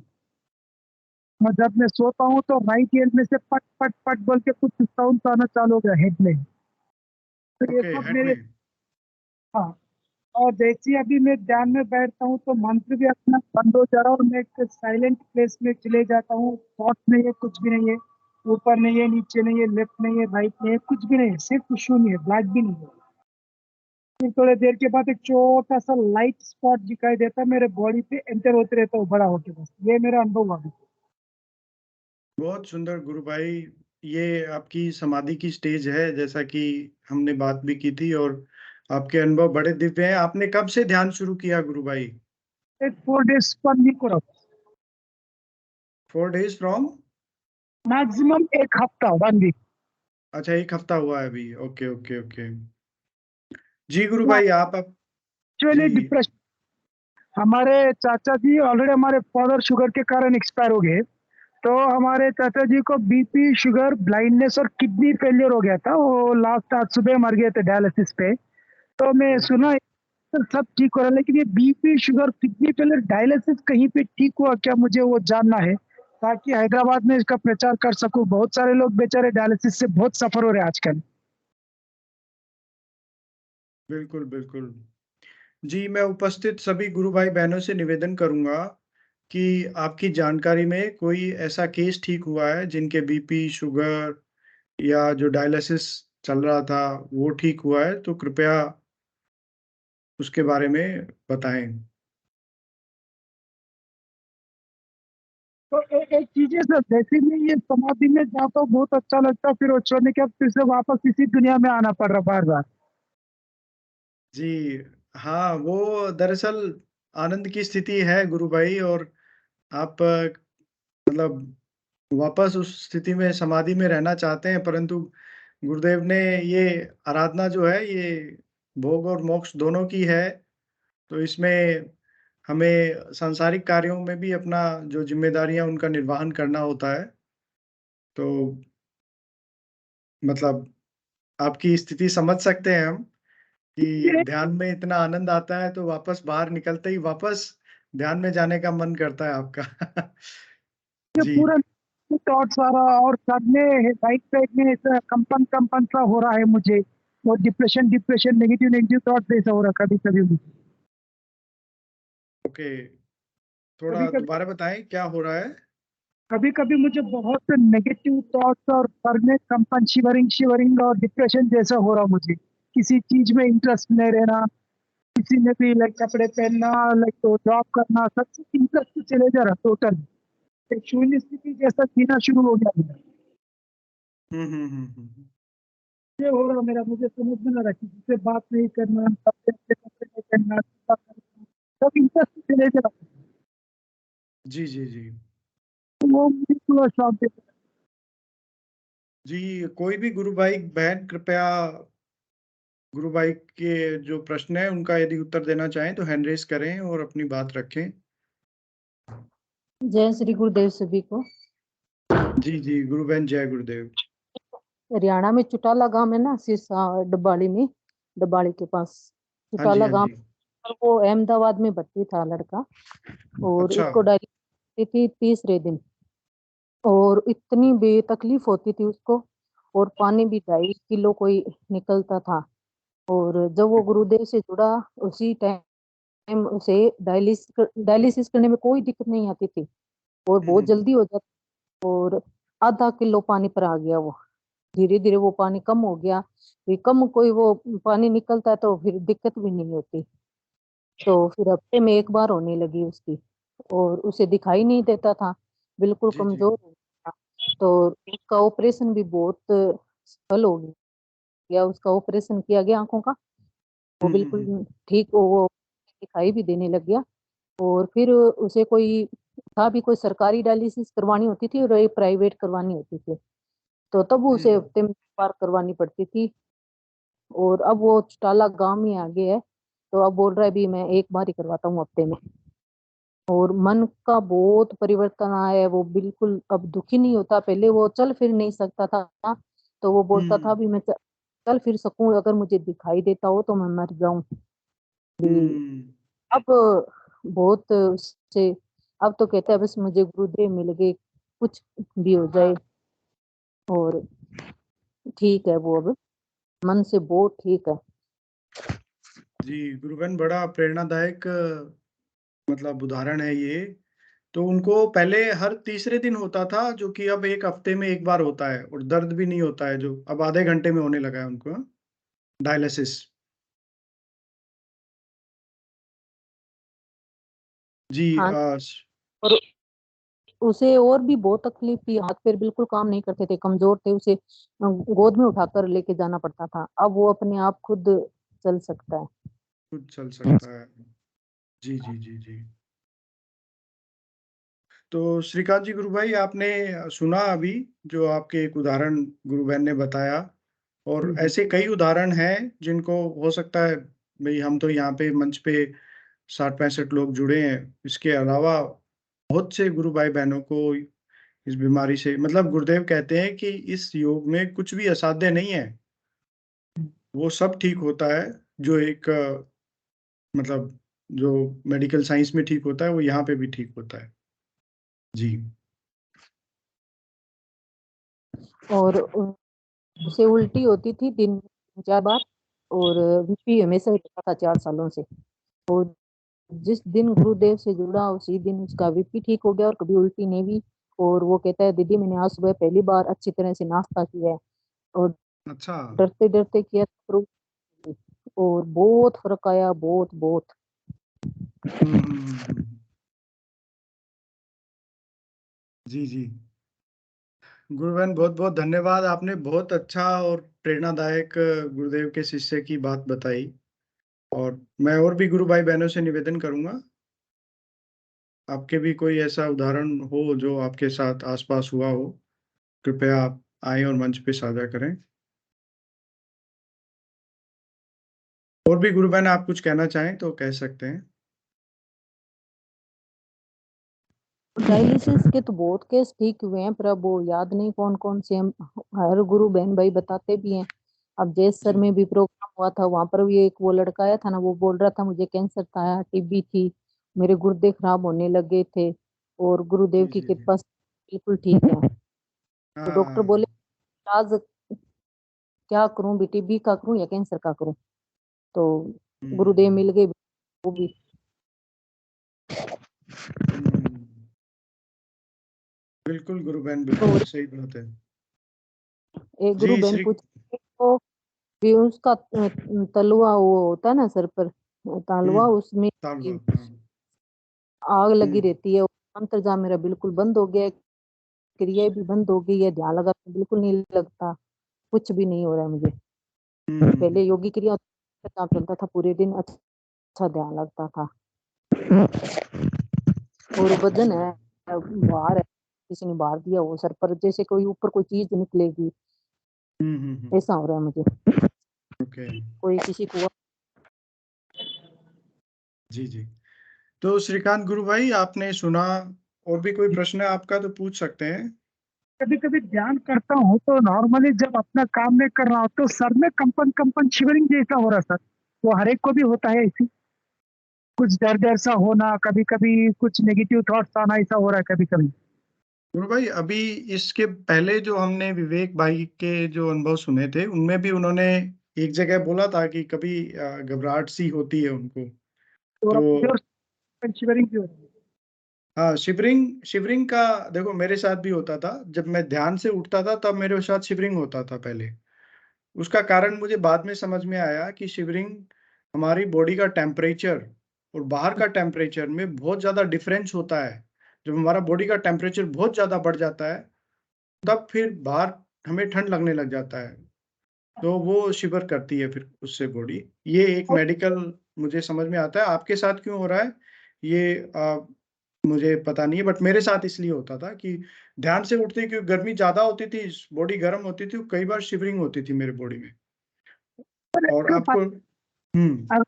और जब मैं सोता हूँ तो राइट ईयर में से पट पट पट बोल के कुछ साउंड आना चालू हो गया हेड में। तो ये ओके, सब हेड मेरे, में। हाँ। और जैसे ही अभी मैं ध्यान में बैठता हूँ तो मंत्र भी अपना बंद हो जा रहा है, और मैं एक साइलेंट प्लेस में चले जाता हूँ। थॉट नहीं है, कुछ भी नहीं है, ऊपर नहीं है, नीचे नहीं है, लेफ्ट नहीं है, राइट नहीं है, कुछ भी नहीं है, सिर्फ शून्य है, ब्लैक भी नहीं है। फिर थोड़ी देर के बाद एक छोटा सा लाइट स्पॉट दिखाई देता है मेरे बॉडी पे, एंटर होते रहता है बड़ा होके। बस ये मेरा अनुभव अभी। बहुत सुंदर गुरु भाई, ये आपकी समाधि की स्टेज है जैसा कि हमने बात भी की थी, और आपके अनुभव बड़े दिव्य हैं। आपने कब से ध्यान शुरू किया गुरु भाई? एक 4 days पर नहीं करो, 4 days फ्रॉम? मैक्सिमम एक हफ्ता, 1 week। अच्छा, 1 हफ्ता हुआ है अभी। Okay okay okay. जी गुरु भाई, आप एक्चुअली जी डिप्रेशन, हमारे चाचा जी ऑलरेडी हमारे फादर शुगर के कारण एक्सपायर हो गए। तो हमारे चाचा जी को बीपी, शुगर, ब्लाइंडनेस और किडनी फेलियर हो गया था। वो लास्ट आज सुबह मर गए थे डायलिसिस पे। तो मैं सुना सब ठीक हो रहा है, लेकिन ये BP, sugar, kidney failure, dialysis कहीं पे ठीक हुआ क्या, मुझे वो जानना है, ताकि हैदराबाद में इसका प्रचार कर सकूं। बहुत सारे लोग बेचारे डायलिसिस से बहुत सफर हो रहे हैं आजकल। बिल्कुल बिल्कुल। जी, मैं उपस्थित सभी गुरु भाई बहनों से निवेदन करूंगा कि आपकी जानकारी में कोई ऐसा केस ठीक हुआ है जिनके बीपी, शुगर या जो डायलिसिस चल रहा था वो ठीक हुआ है, तो कृपया उसके बारे में बताएं। तो एक चीज है सर, जैसे मैं ये समाधि में जाता हूँ बहुत अच्छा लगता है, फिर वो छोड़ने के बाद फिर से वापस इसी दुनिया में आना पड़ रहा बार बार। जी हाँ, वो दरअसल आनंद की स्थिति है गुरु भाई, और आप मतलब वापस उस स्थिति में, समाधि में रहना चाहते हैं, परंतु गुरुदेव ने ये आराधना जो है ये भोग और मोक्ष दोनों की है। तो इसमें हमें सांसारिक कार्यों में भी अपना जो जिम्मेदारियां उनका निर्वहन करना होता है। तो मतलब आपकी स्थिति समझ सकते हैं हम कि ध्यान में इतना आनंद आता है तो वापस बाहर निकलते ही वापस ध्यान में जाने का मन करता है आपका। ये जी पूरा थॉट्स आ रहा, और सर में राइट साइड में ऐसा कंपन कंपन सा हो रहा है मुझे, और depression depression, negative negative thoughts ऐसा हो रहा कभी कभी मुझे। ओके, कभी थोड़ा कभी दोबारा बताएं क्या हो रहा है? कभी कभी मुझे बहुत नेगेटिव थॉट्स, और सर में कंपन, शिवरिंग शिवरिंग, और डिप्रेशन जैसा हो रहा मुझे। किसी चीज में इंटरेस्ट नहीं रहना, किसी में भी लाइक कपड़े पहनना, लाइक तो जॉब करना, सब इंटरेस्ट चले जा रहा टोटल। एक शून्य स्थिति जैसा जीना शुरू हो गया मेरा। हम्म। ये हो रहा मेरा, मुझे समझ में ना रहा, किसी से बात नहीं करना, कपड़े नहीं पहनना, सब इंटरेस्ट चले जा रहा। जी जी जी तो वो मुझे पूरा शौक देता जी। कोई भी गुरु भाई बहन कृपया गुरु भाई के जो प्रश्न है उनका यदि उत्तर देना चाहें तो हैंड रेस करें और अपनी बात रखें। जय श्री गुरुदेव सभी को। जी जी गुरु बहन, जय गुरुदेव। हरियाणा में चुटाला गांव है ना, सिरसा डब्बाली में, डब्बाली के पास हाँ जी चुटाला हाँ गांव। जी। वो अहमदाबाद में भर्ती था लड़का, और अच्छा। इसको डायलिसिस थी तीसरे दिन, और इतनी बेतकलीफ होती थी उसको, और पानी भी 2.5 किलो कोई निकलता था। और जब वो गुरुदेव से जुड़ा उसी टाइम उसे डायलिसिस करने में कोई दिक्कत नहीं आती थी, और बहुत जल्दी हो जाती, और आधा किलो पानी पर आ गया वो। धीरे धीरे वो पानी कम हो गया, फिर कम कोई वो पानी निकलता है तो फिर दिक्कत भी नहीं होती। तो फिर हफ्ते में एक बार होने लगी उसकी, और उसे दिखाई नहीं देता था, बिल्कुल जी जी। कमजोर हो गया। तो उसका ऑपरेशन भी बहुत सफल हो गया, उसका ऑपरेशन किया गया आंखों का, वो बिल्कुल ठीक हो, वो दिखाई भी देने लग गया। और फिर उसे कोई था भी, कोई सरकारी डायलिसिस करवानी होती थी और एक प्राइवेट करवानी होती थी, तो तब उसे हफ्ते में 2 बार करवानी पड़ती थी। और अब वो चौटाला गांव में आ गया है, तो अब बोल रहा है भी मैं एक बार ही करवाता हूँ हफ्ते में। और मन का बहुत परिवर्तन आया है, वो बिल्कुल अब दुखी नहीं होता। पहले वो चल फिर नहीं सकता था, तो वो बोलता था भी मैं चल फिर सकूं, अगर मुझे दिखाई देता हो तो मैं मर जाऊं भी। अब बहुत से, अब तो कहता है बस मुझे गुरुदेव मिल गए, कुछ भी हो जाए और ठीक है। वो अब मन से बहुत ठीक है। जी गुरुबेन, बड़ा प्रेरणादायक मतलब उदाहरण है ये। तो उनको पहले हर तीसरे दिन होता था, जो कि अब एक हफ्ते में एक बार होता है, और दर्द भी नहीं होता है, जो अब आधे घंटे में होने लगा है उनको डायलिसिस। जी हाँ, और उसे और भी बहुत तकलीफ थी, हाथ पैर बिल्कुल काम नहीं करते थे, कमजोर थे, उसे गोद में उठाकर लेके जाना पड़ता था। अब वो अपने आप खुद चल सकता है। खुद चल सकता है। जी जी जी जी। तो श्रीकांत जी, गुरु भाई, आपने सुना अभी जो आपके एक उदाहरण गुरु बहन ने बताया, और ऐसे कई उदाहरण हैं जिनको हो सकता है भाई, हम तो यहाँ पे मंच पे 60-65 लोग जुड़े हैं, इसके अलावा बहुत से गुरु भाई बहनों को इस बीमारी से, मतलब गुरुदेव कहते हैं कि इस योग में कुछ भी असाध्य नहीं है, वो सब ठीक होता है। जो एक मतलब जो मेडिकल साइंस में ठीक होता है, वो यहाँ पे भी ठीक होता है। जी। और उसे उल्टी होती थी दिन में 4 बार, और बीपी हमेशा ही रहता था 4 सालों से। और जिस दिन गुरुदेव से जुड़ा उसी दिन उसका बीपी ठीक हो गया और कभी उल्टी नहीं हुई। और वो कहता है दीदी मैंने आज सुबह पहली बार अच्छी तरह से नाश्ता किया है, और अच्छा। डरते डरते किया और बहुत फर्क आया, बहुत बहुत। जी जी। गुरुबहन, बहुत बहुत धन्यवाद, आपने बहुत अच्छा और प्रेरणादायक गुरुदेव के शिष्य की बात बताई। और मैं और भी गुरु भाई बहनों से निवेदन करूंगा, आपके भी कोई ऐसा उदाहरण हो जो आपके साथ आसपास हुआ हो, कृपया आप आए और मंच पे साझा करें। और भी गुरु बहन आप कुछ कहना चाहें तो कह सकते हैं। डायलिसिस के तो बहुत केस ठीक हुए हैं, पर अब वो याद नहीं कौन कौन से। हम हर गुरु बहन भाई बताते भी हैं। अब जैस सर में भी प्रोग्राम हुआ था, वहां पर भी एक वो लड़का आया था ना, वो बोल रहा था मुझे कैंसर था, टीबी थी, मेरे गुर्दे खराब होने लगे थे, और गुरुदेव की कृपा से बिल्कुल ठीक है। तो डॉक्टर बोले आज क्या करूं भी, टीबी का करूं या कैंसर का करूं? तो गुरुदेव मिल गए वो भी। बिल्कुल गुरु बहन, बिल्कुल सही बात है। एक गुरु बहन पूछ तो भी उसका तलवा वो होता है ना सर पर, तलवा उसमें आग लगी रहती है। अंतर्जाम मेरा बिल्कुल बंद हो गया है, क्रिया भी बंद हो गई है, ध्यान लगा बिल्कुल नहीं लगता, कुछ भी नहीं हो रहा है मुझे। पहले योगी क्रिया काम चलता था पूरे दिन, अच्छा ध्यान लगता था। और वजन है बाहर है, किसी ने बाहर दिया वो सर पर, जैसे कोई ऊपर कोई चीज निकलेगी, ऐसा हो रहा है मुझे। कोई किसी को। जी जी। तो श्रीकांत गुरु भाई, आपने सुना, और भी कोई प्रश्न है आपका तो पूछ सकते हैं। कभी कभी ध्यान करता हूँ तो नॉर्मली जब अपना काम में कर रहा हूँ तो सर में कंपन कंपन शिवरिंग जैसा हो रहा सर, वो हर एक को भी होता है ऐसी, कुछ डर डर सा होना, कभी कभी कुछ नेगेटिव थॉट्स आना, ऐसा हो रहा है कभी कभी। गुरु भाई, अभी इसके पहले जो हमने विवेक भाई के जो अनुभव सुने थे, उनमें भी उन्होंने एक जगह बोला था कि कभी घबराहट सी होती है उनको। तो शिवरिंग की होती है। हाँ, शिवरिंग शिवरिंग का देखो मेरे साथ भी होता था, जब मैं ध्यान से उठता था तब मेरे साथ शिवरिंग होता था पहले। उसका कारण मुझे बाद में समझ में आया कि शिवरिंग हमारी बॉडी का टेम्परेचर और बाहर का टेम्परेचर में बहुत ज़्यादा डिफरेंस होता है। जब हमारा बॉडी का टेम्परेचर बहुत ज़्यादा बढ़ जाता है, तब फिर बाहर हमें ठंड लगने लग जाता है, तो वो शिवर करती है फिर उससे बॉडी। ये एक मेडिकल मुझे समझ में आता है। आपके साथ क्यों हो रहा है ये मुझे पता नहीं है, बट मेरे साथ इसलिए होता था कि ध्यान से उठते ही, क्योंकि गर्मी ज़्यादा होती थी, बॉडी गर्म होती थी, कई बार शिवरिंग होती थी मेरे बॉडी में। और आपको अगर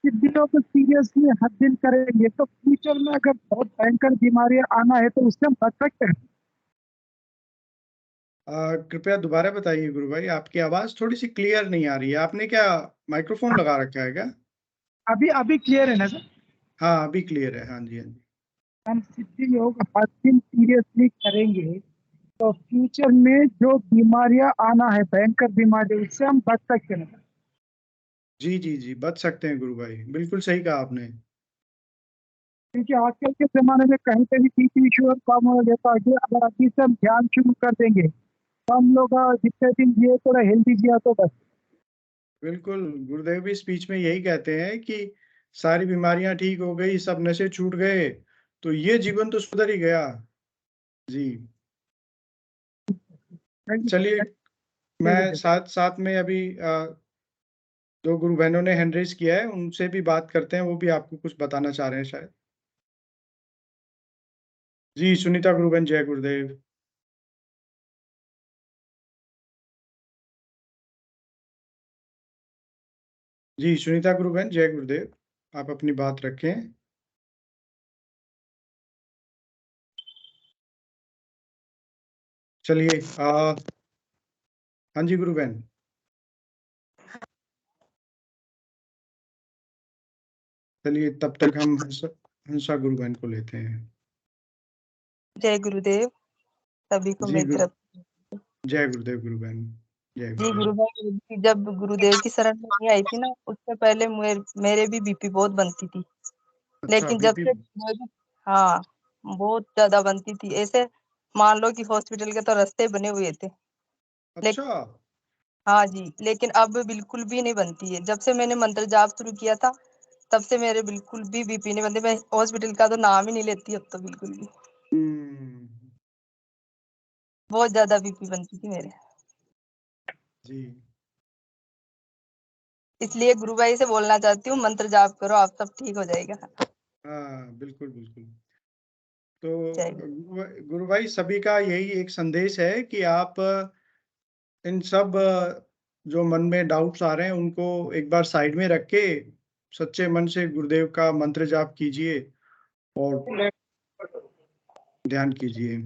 सिद्धियों को सीरियसली हर दिन करेंगे तो फ्यूचर में अगर बहुत भयंकर बीमारियां आना है तो उससे हम बच सकते हैं। कृपया दोबारा बताइए गुरु भाई, आपकी आवाज थोड़ी सी क्लियर नहीं आ रही है। आपने क्या माइक्रोफोन लगा रखा है क्या? अभी क्लियर है ना सर? हाँ अभी क्लियर है। हाँ जी हाँ जी। हम सिद्धि योग हर दिन सीरियसली करेंगे तो फ्यूचर में जो बीमारियां आना है, भयंकर बीमारी, उससे हम बच सकते हैं। जी जी जी, बच सकते हैं गुरु भाई, बिल्कुल सही कहा आपने। क्योंकि आजकल के जमाने में कहीं पे भी बीपी इशू और कम हो जाता है। अगर अभी से हम ध्यान शुरू कर देंगे तो हम लोग जितने दिन जिए थोड़ा हेल्दी जिया तो बस। बिल्कुल, गुरुदेव भी स्पीच में यही कहते हैं कि सारी बीमारियां ठीक हो गई, सब नशे छूट गए, तो ये जीवन तो सुधर ही गया। जी चलिए, मैं साथ साथ में अभी दो गुरु बहनों ने हैंड रेज किया है, उनसे भी बात करते हैं, वो भी आपको कुछ बताना चाह रहे हैं शायद। जी सुनीता गुरु बहन, जय गुरुदेव। जी सुनीता गुरु बहन, जय गुरुदेव, आप अपनी बात रखें। चलिए हाँ जी गुरु बहन। चलिए तब तक हम हंसा गुरु बहन को लेते हैं। जय गुरुदेव सभी को जी मेरी तरफ। जय गुरुदेव गुरु बहन, जय जी गुरुदेव। गुरुदेव, जब गुरुदेव की शरण में नहीं आई थी ना, उससे पहले मेरे भी बीपी बहुत बनती थी। लेकिन जब बीपी। से हाँ बहुत ज्यादा बनती थी, ऐसे मान लो कि हॉस्पिटल के तो रास्ते बने हुए थे। अच्छा। हाँ जी, लेकिन अब बिल्कुल भी नहीं बनती है। जब से मैंने मंत्र जाप शुरू किया था तब से मेरे बिल्कुल भी बीपी नहीं बनती। मैं हॉस्पिटल का तो नाम ही नहीं लेती अब तो बिल्कुल भी। बहुत ज्यादा बीपी बनती थी मेरे। जी इसलिए गुरु भाई से बोलना चाहती हूँ, मंत्र जाप करो, आप सब ठीक हो जाएगा। हाँ बिल्कुल बिल्कुल। तो गुरु भाई, सभी का यही एक संदेश है कि आप इन सब जो मन में डाउट्स आ रहे हैं उनको एक बार साइड में रख के सच्चे मन से गुरुदेव का मंत्र जाप कीजिए और ध्यान कीजिए,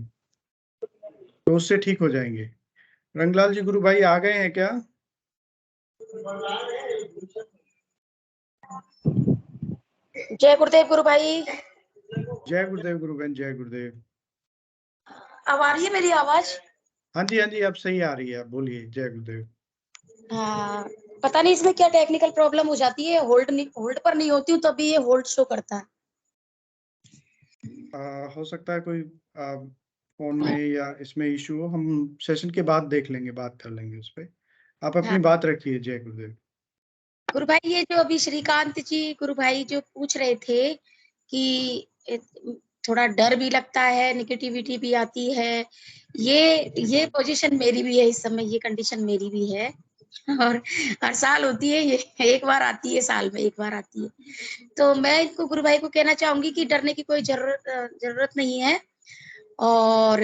तो उससे ठीक हो जाएंगे। रंगलाल जी गुरु भाई आ गए हैं क्या? जय गुरुदेव गुरु भाई। जय गुरुदेव गुरु बहन, जय गुरुदेव। अब आ रही है मेरी आवाज? हाँ जी अब सही आ रही है, आप बोलिए। जय गुरुदेव। हाँ, पता नहीं इसमें क्या टेक्निकल प्रॉब्लम हो जाती है, होल्ड पर नहीं होती हूँ तभी ये होल्ड शो करता है। हो सकता है कोई फोन में या इसमें इशू हो, हम सेशन के बाद देख लेंगे, बात कर लेंगे उस पर। आप अपनी हाँ। बात रखिए। जय गुरुदेव। गुरु भाई, ये जो अभी श्रीकांत जी गुरु भाई जो पूछ रहे थे कि थोड़ा डर भी लगता है, नेगेटिविटी भी आती है, ये पोजीशन मेरी भी है इस समय, ये कंडीशन मेरी भी है और हर साल होती है, ये एक बार आती है, साल में एक बार आती है। तो मैं इनको गुरु भाई को कहना चाहूंगी कि डरने की कोई जरूरत नहीं है। और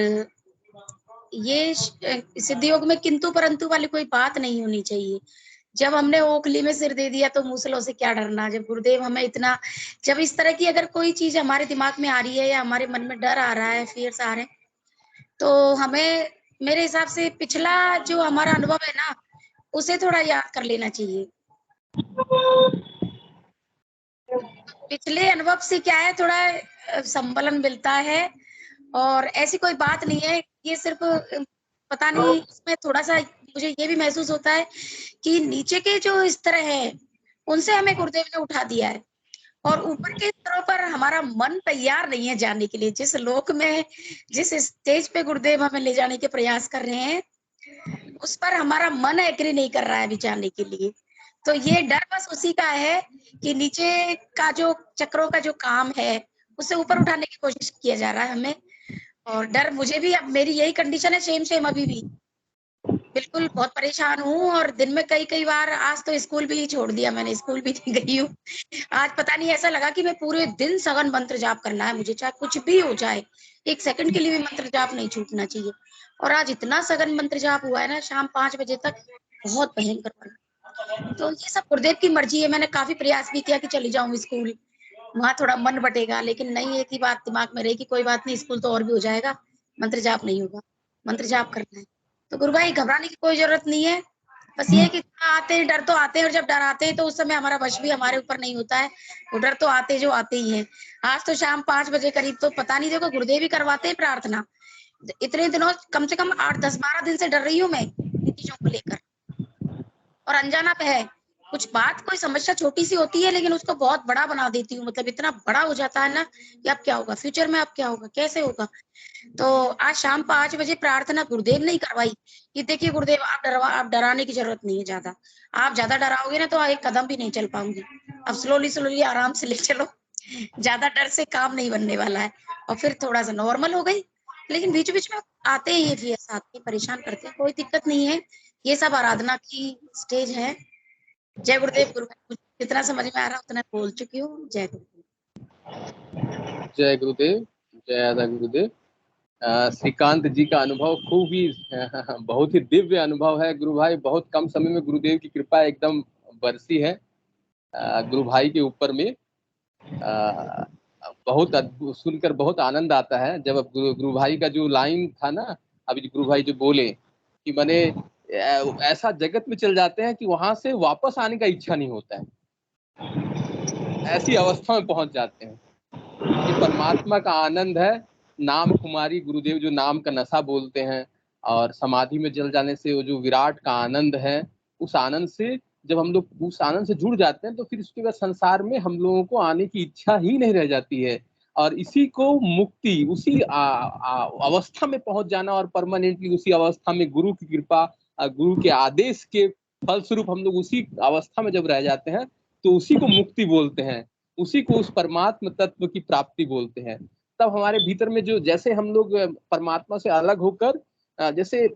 ये सिद्धि योग में किंतु परंतु वाली कोई बात नहीं होनी चाहिए। जब हमने ओखली में सिर दे दिया तो मूसलों से क्या डरना। जब गुरुदेव हमें इतना, जब इस तरह की अगर कोई चीज हमारे दिमाग में आ रही है या हमारे मन में डर आ रहा है, फियर्स आ रहे हैं, तो हमें मेरे हिसाब से पिछला जो हमारा अनुभव है ना, उसे थोड़ा याद कर लेना चाहिए। पिछले अनुभव से क्या है, थोड़ा संबलन मिलता है। और ऐसी कोई बात नहीं है, ये सिर्फ पता नहीं, इसमें थोड़ा सा मुझे ये भी महसूस होता है कि नीचे के जो स्तर है उनसे हमें गुरुदेव ने उठा दिया है और ऊपर के स्तरों पर हमारा मन तैयार नहीं है जाने के लिए। जिस लोक में, जिस स्टेज पे गुरुदेव हमें ले जाने के प्रयास कर रहे हैं, उस पर हमारा मन एग्री नहीं कर रहा है अभी जाने के लिए। तो ये डर बस उसी का है कि नीचे का जो चक्रों का जो काम है उसे ऊपर उठाने की कोशिश किया जा रहा है हमें। और डर मुझे भी, अब मेरी यही कंडीशन है, सेम अभी भी बिल्कुल बहुत परेशान हूँ। और दिन में कई बार, आज तो स्कूल भी छोड़ दिया मैंने, स्कूल भी नहीं गई हूँ। आज पता नहीं ऐसा लगा कि मैं पूरे दिन सघन मंत्र जाप करना है मुझे, चाहे कुछ भी हो जाए, एक सेकंड के लिए भी मंत्र जाप नहीं छूटना चाहिए। और आज इतना सघन मंत्र जाप हुआ है ना, शाम 5 बजे तक, बहुत भयंकर। तो ये सब गुरुदेव की मर्जी है। मैंने काफी प्रयास भी किया कि चली जाऊं स्कूल, वहां थोड़ा मन बटेगा, लेकिन नहीं, एक ही बात दिमाग में रही कि कोई बात नहीं, स्कूल तो और भी हो जाएगा, मंत्र जाप नहीं होगा, मंत्र जाप करना है। तो गुरु भाई घबराने की कोई जरूरत नहीं है, बस ये है कि आते हैं, डर तो आते हैं, और जब डर आते हैं तो उस समय हमारा वश भी हमारे ऊपर नहीं होता है, वो डर तो आते जो आते ही हैं। आज तो शाम 5 बजे करीब, तो पता नहीं, देखो गुरुदेव ही करवाते हैं प्रार्थना। इतने दिनों कम से कम 8, 10, 12 दिन से डर रही हूँ मैं इन चीजों को लेकर, और अनजाना पे है। कुछ बात, कोई समस्या छोटी सी होती है, लेकिन उसको बहुत बड़ा बना देती हूँ, मतलब इतना बड़ा हो जाता है ना कि अब क्या होगा, फ्यूचर में अब क्या होगा, कैसे होगा। तो आज शाम 5 बजे प्रार्थना गुरुदेव ने ही करवाई कि देखिए गुरुदेव, आप डराने की जरूरत नहीं है ज्यादा, आप ज्यादा डराओगे ना तो एक कदम भी नहीं चल पाऊंगी, अब स्लोली स्लोली आराम से ले चलो, ज्यादा डर से काम नहीं बनने वाला है। और फिर थोड़ा सा नॉर्मल हो गई, लेकिन बीच बीच में आते हैं ये फियर्स, आते हैं, परेशान करते हैं, कोई दिक्कत नहीं है, ये सब आराधना की स्टेज है। जय गुरुदेव। गुरु जितना समझ में आ रहा उतना बोल चुकी हूँ। जय गुरुदेव। जय गुरुदेव, जय आदा गुरुदेव। श्रीकांत जी का अनुभव खूब ही बहुत ही दिव्य अनुभव है गुरु भाई। बहुत कम समय में गुरुदेव की कृपा एकदम बरसी है गुरु भाई के ऊपर में। बहुत अद्भुत, सुनकर बहुत आनंद आता है। जब अब गुरु भाई का जो लाइन था ना, अभी गुरु भाई जो बोले कि मैंने ऐसा जगत में चल जाते हैं कि वहां से वापस आने का इच्छा नहीं होता है, ऐसी अवस्था में पहुंच जाते हैं। ये परमात्मा का आनंद है। नाम कुमारी गुरुदेव जो नाम का नशा बोलते हैं, और समाधि में जल जाने से वो जो विराट का आनंद है, उस आनंद से जब हम लोग उस आनंद से जुड़ जाते हैं तो फिर उसके बाद संसार में हम लोगों को आने की इच्छा ही नहीं रह जाती है। और इसी को मुक्ति, उसी अवस्था में पहुंच जाना, और परमानेंटली उसी अवस्था में गुरु की कृपा, गुरु के आदेश के फलस्वरूप हम लोग उसी अवस्था में जब रह जाते हैं तो उसी को मुक्ति बोलते हैं, उसी को उस परमात्मा तत्व की प्राप्ति बोलते हैं। तब हमारे भीतर में जो, जैसे हम लोग परमात्मा से अलग होकर जैसे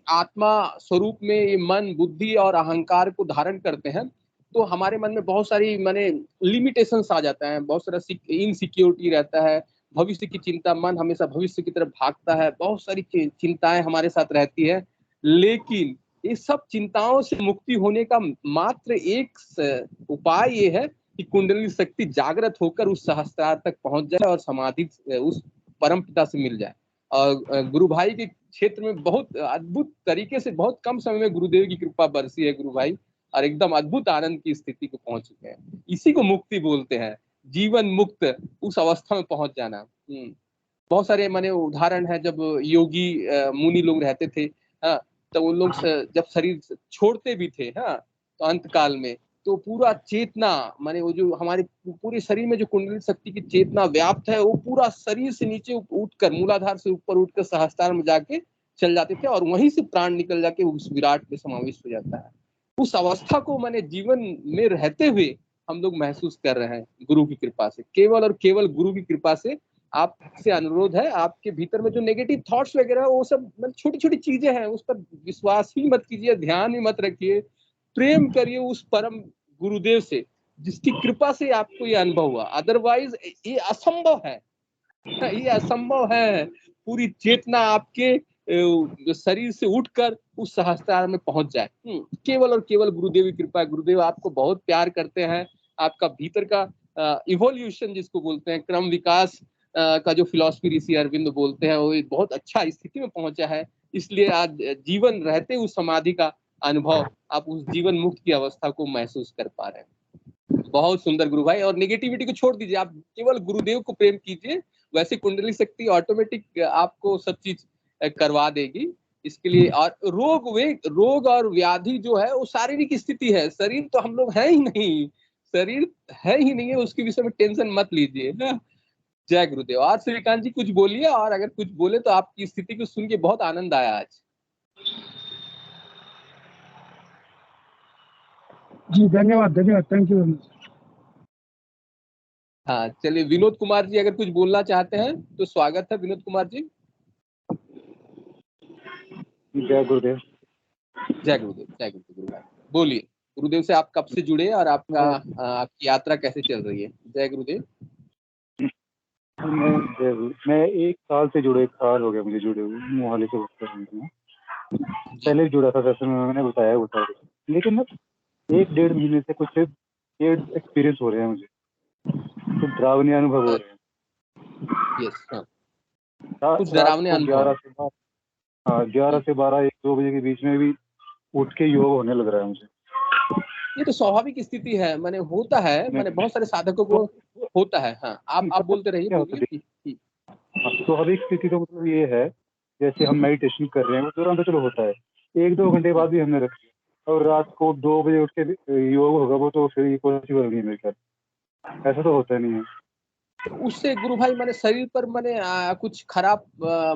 आत्मा स्वरूप में ये मन, बुद्धि और अहंकार को धारण करते हैं, तो हमारे मन में बहुत सारी माने लिमिटेशंस आ जाता है, बहुत सारा इनसिक्योरिटी रहता है, भविष्य की चिंता, मन हमेशा भविष्य की तरफ भागता है, बहुत सारी चिंताएं हमारे साथ रहती है। लेकिन ये सब चिंताओं से मुक्ति होने का मात्र एक उपाय ये है कि कुंडली शक्ति जागृत होकर उस सहस्त्रार तक पहुंच जाए और समाधि उस परम पिता से मिल जाए। और गुरु भाई के क्षेत्र में बहुत अद्भुत तरीके से बहुत कम समय में गुरुदेव की कृपा बरसी है गुरु भाई, और एकदम अद्भुत आनंद की स्थिति को पहुंच चुके हैं। इसी को मुक्ति बोलते हैं, जीवन मुक्त उस अवस्था में पहुंच जाना। बहुत सारे माने उदाहरण है, जब योगी मुनि लोग रहते थे, तो उन लोग जब शरीर छोड़ते भी थे तो अंत काल में, तो पूरा चेतना माने वो जो हमारे पूरे शरीर में जो कुंडली शक्ति की चेतना व्याप्त है, वो पूरा शरीर से नीचे उठकर, मूलाधार से ऊपर उठकर सहस्त्रार में जाके चल जाते थे, और वहीं से प्राण निकल जाके उस विराट में समावेश हो जाता है। उस अवस्था को माने जीवन में रहते हुए हम लोग महसूस कर रहे हैं गुरु की कृपा से, केवल और केवल गुरु की कृपा से। आपसे अनुरोध है, आपके भीतर में जो नेगेटिव थॉट्स वगैरह वो सब छोटी छोटी चीजें हैं, उस पर विश्वास ही मत कीजिए, ध्यान ही मत रखिए, प्रेम करिए उस परम गुरुदेव से जिसकी कृपा से आपको ये अनुभव हुआ। अदरवाइज ये असंभव है, ये असंभव है। पूरी चेतना आपके शरीर से उठकर उस सहस्त्रार में पहुंच जाए, केवल और केवल गुरुदेव की कृपा। गुरुदेव आपको बहुत प्यार करते हैं। आपका भीतर का इवोल्यूशन जिसको बोलते हैं, क्रम विकास का जो फिलॉसफी ऋषि अरविंद बोलते हैं, वो बहुत अच्छा स्थिति में पहुंचा है। इसलिए आज जीवन रहते उस समाधि का अनुभव, आप उस जीवन मुक्त की अवस्था को महसूस कर पा रहे हैं। बहुत सुंदर गुरु भाई। और नेगेटिविटी को छोड़ दीजिए, आप केवल गुरुदेव को प्रेम कीजिए, वैसे कुंडली शक्ति ऑटोमेटिक आपको सब चीज करवा देगी। इसके लिए और रोग और व्याधि जो है वो शारीरिक स्थिति है, शरीर तो हम लोग है ही नहीं, शरीर है ही नहीं है, उसके विषय में टेंशन मत लीजिए ना। जय गुरुदेव। और श्रीकांत जी कुछ बोलिए, और अगर कुछ बोले तो आपकी स्थिति को सुन के बहुत आनंद आया आज। जी धन्यवाद, थैंक यू। हाँ चलिए, विनोद कुमार जी अगर कुछ बोलना चाहते हैं तो स्वागत है। विनोद कुमार जी। जय गुरुदेव। जय गुरुदेव, जय गुरुदेव। गुरुदेव बोलिए, गुरुदेव से आप कब से जुड़े और आपका आपकी यात्रा कैसे चल रही है? जय गुरुदेव। मैं 1 साल से जुड़े, 1 साल हो गया मुझे जुड़े हुए, मोहाली से। पहले जुड़ा था, जैसे मैंने बताया, लेकिन ना 1-1.5 महीने से कुछ ये एक्सपीरियंस हो रहे हैं मुझे, कुछ डरावने अनुभव हो रहे हैं। यस, कुछ डरावने अनुभव। 11 से 12 1-2 बजे के बीच में भी उठ के योग होने लग रहा है मुझे। ये तो स्वाभाविक स्थिति है, मैंने होता है, मैंने बहुत सारे साधकों को होता है। हाँ, आप बोलते रहिए, बोलिए। स्वाभाविक स्थिति तो मतलब ये है, जैसे हम मेडिटेशन कर रहे हैं वो दौरान तो चलो होता है, 1-2 घंटे बाद भी हमने रख लिया और रात को 2 बजे उठ के योग होगा, वो तो फिर पॉसिबल नहीं है मेरे ख्याल, ऐसा तो होता नहीं है। तो उससे गुरु भाई मैंने शरीर पर मैंने कुछ खराब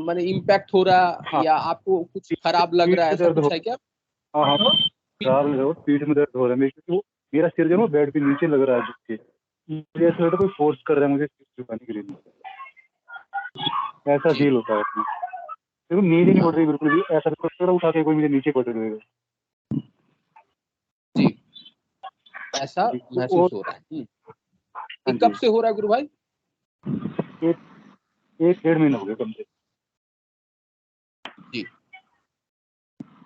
मैंने इम्पैक्ट हो रहा, या आपको कुछ खराब लग रहा है, ऐसा कुछ है क्या? हाँ, पीठ में दर्द हो रहा है क्योंकि वो मेरा सिर जो है बेड के नीचे लग रहा है झुक के, मुझे ऐसा लगता है कोई फोर्स कर रहा है मुझे सिर झुकाने के लिए, ऐसा फील होता है उसमें। देखो नींद ही नहीं पड़ रही बिल्कुल भी, ऐसा थोड़ा उठा के कोई मुझे नीचे पड़ देगा जी, ऐसा महसूस हो रहा है। ये कब से हो रहा है गुरु भाई? 1-1.5 महीना हो गया कम से। जी,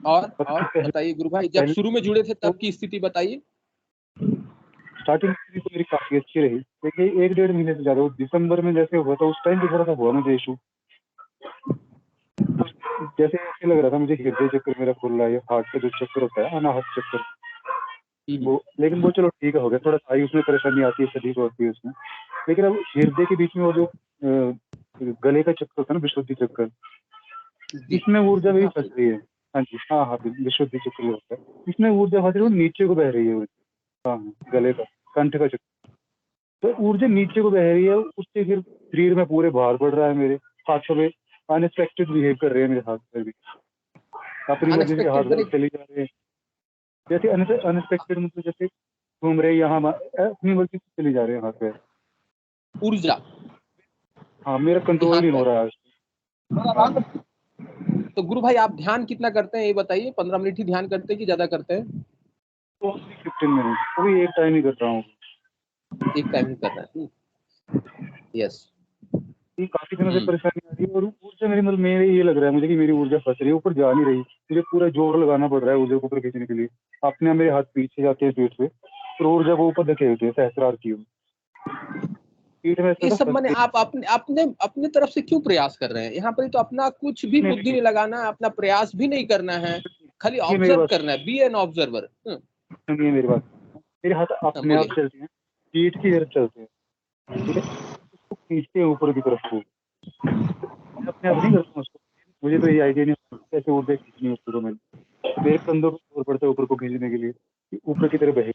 और बताइए गुरु भाई, जब शुरू में जुड़े थे तब की स्थिति बताइए। स्टार्टिंग में तो मेरी काफी अच्छी रही, लेकिन 1-1.5 महीने से ज्यादा, दिसंबर में जैसे हुआ था उस टाइम भी थोड़ा सा हुआ मुझे इशू, जैसे ऐसे लग रहा था मुझे हृदय चक्कर मेरा खुल रहा है, हार्ट का जो चक्कर होता है अनाहत चक्कर, वो, लेकिन वो चलो ठीक हो गया, थोड़ा सा उसमें परेशानी आती है, सभी को होती है उसमें, लेकिन अब हृदय के बीच में वो जो गले का चक्कर होता है ना, विशुद्धि चक्कर, इसमें ऊर्जा भी फंस रही है। हाँ जी, हाँ, विशुद्धि चक्कर होता है, इसमें ऊर्जा फंस रही है, नीचे को बह रही है। हाँ, गले का कंठ का चक्कर, तो ऊर्जा नीचे को बह रही है, उससे फिर शरीर में पूरे भार पड़ रहा है, मेरे हाथों में अनएक्सपेक्टेड बिहेव कर रहे हैं, मेरे हाथ पर भी अपनी मर्जी से हाथ चली जा रहे हैं, जैसे अनएक्सपेक्टेड मतलब जैसे घूम रहे यहाँ अपनी मर्जी से चली जा रहे हैं हाथ पे ऊर्जा। हाँ, मेरा कंट्रोल नहीं हो रहा है। तो गुरु भाई आप ध्यान कितना करते हैं ये बताइए? 15 मिनट ही ध्यान करते हैं कि ज्यादा करते हैं? 15 मिनट, वो भी एक टाइम ही कर रहा हूँ। एक टाइम ही कर रहा है। यस, काफी दिनों से परेशानी आ रही है, और ऊर्जा मेरे ये लग रहा है मुझे कि मेरी ऊर्जा फंस रही है, ऊपर जा नहीं रही, मुझे पूरा जोर लगाना पड़ रहा है ऊर्जा को ऊपर खींचने के लिए, अपने मेरे हाथ पीछे जाते हैं पीठ पे, और ऊर्जा को ऊपर धकेलते हैं सहस्रार की। इस सब मैंने आप अपने तरफ से क्यों प्रयास कर रहे हैं? यहाँ पर तो अपना कुछ भी बुद्धि नहीं लगाना है, अपना प्रयास भी नहीं करना है, खाली ऑब्जर्व करना है, बी एन ऑब्जर्वर। सुनिए मेरी बात, मेरे हाथ अपने आप चलते हैं, पीठ की तरफ चलते हैं, ठीक है, उसको खींचते हैं ऊपर की तरफ को, अपने आप नहीं करता हूँ उसको, मुझे तो ये आइडिया नहीं कैसे ऊर्जा खींचनी है उसको, मेरे कंधों पर जोर पड़ता है ऊपर को खींचने के लिए, ऊपर की तरफ बहे,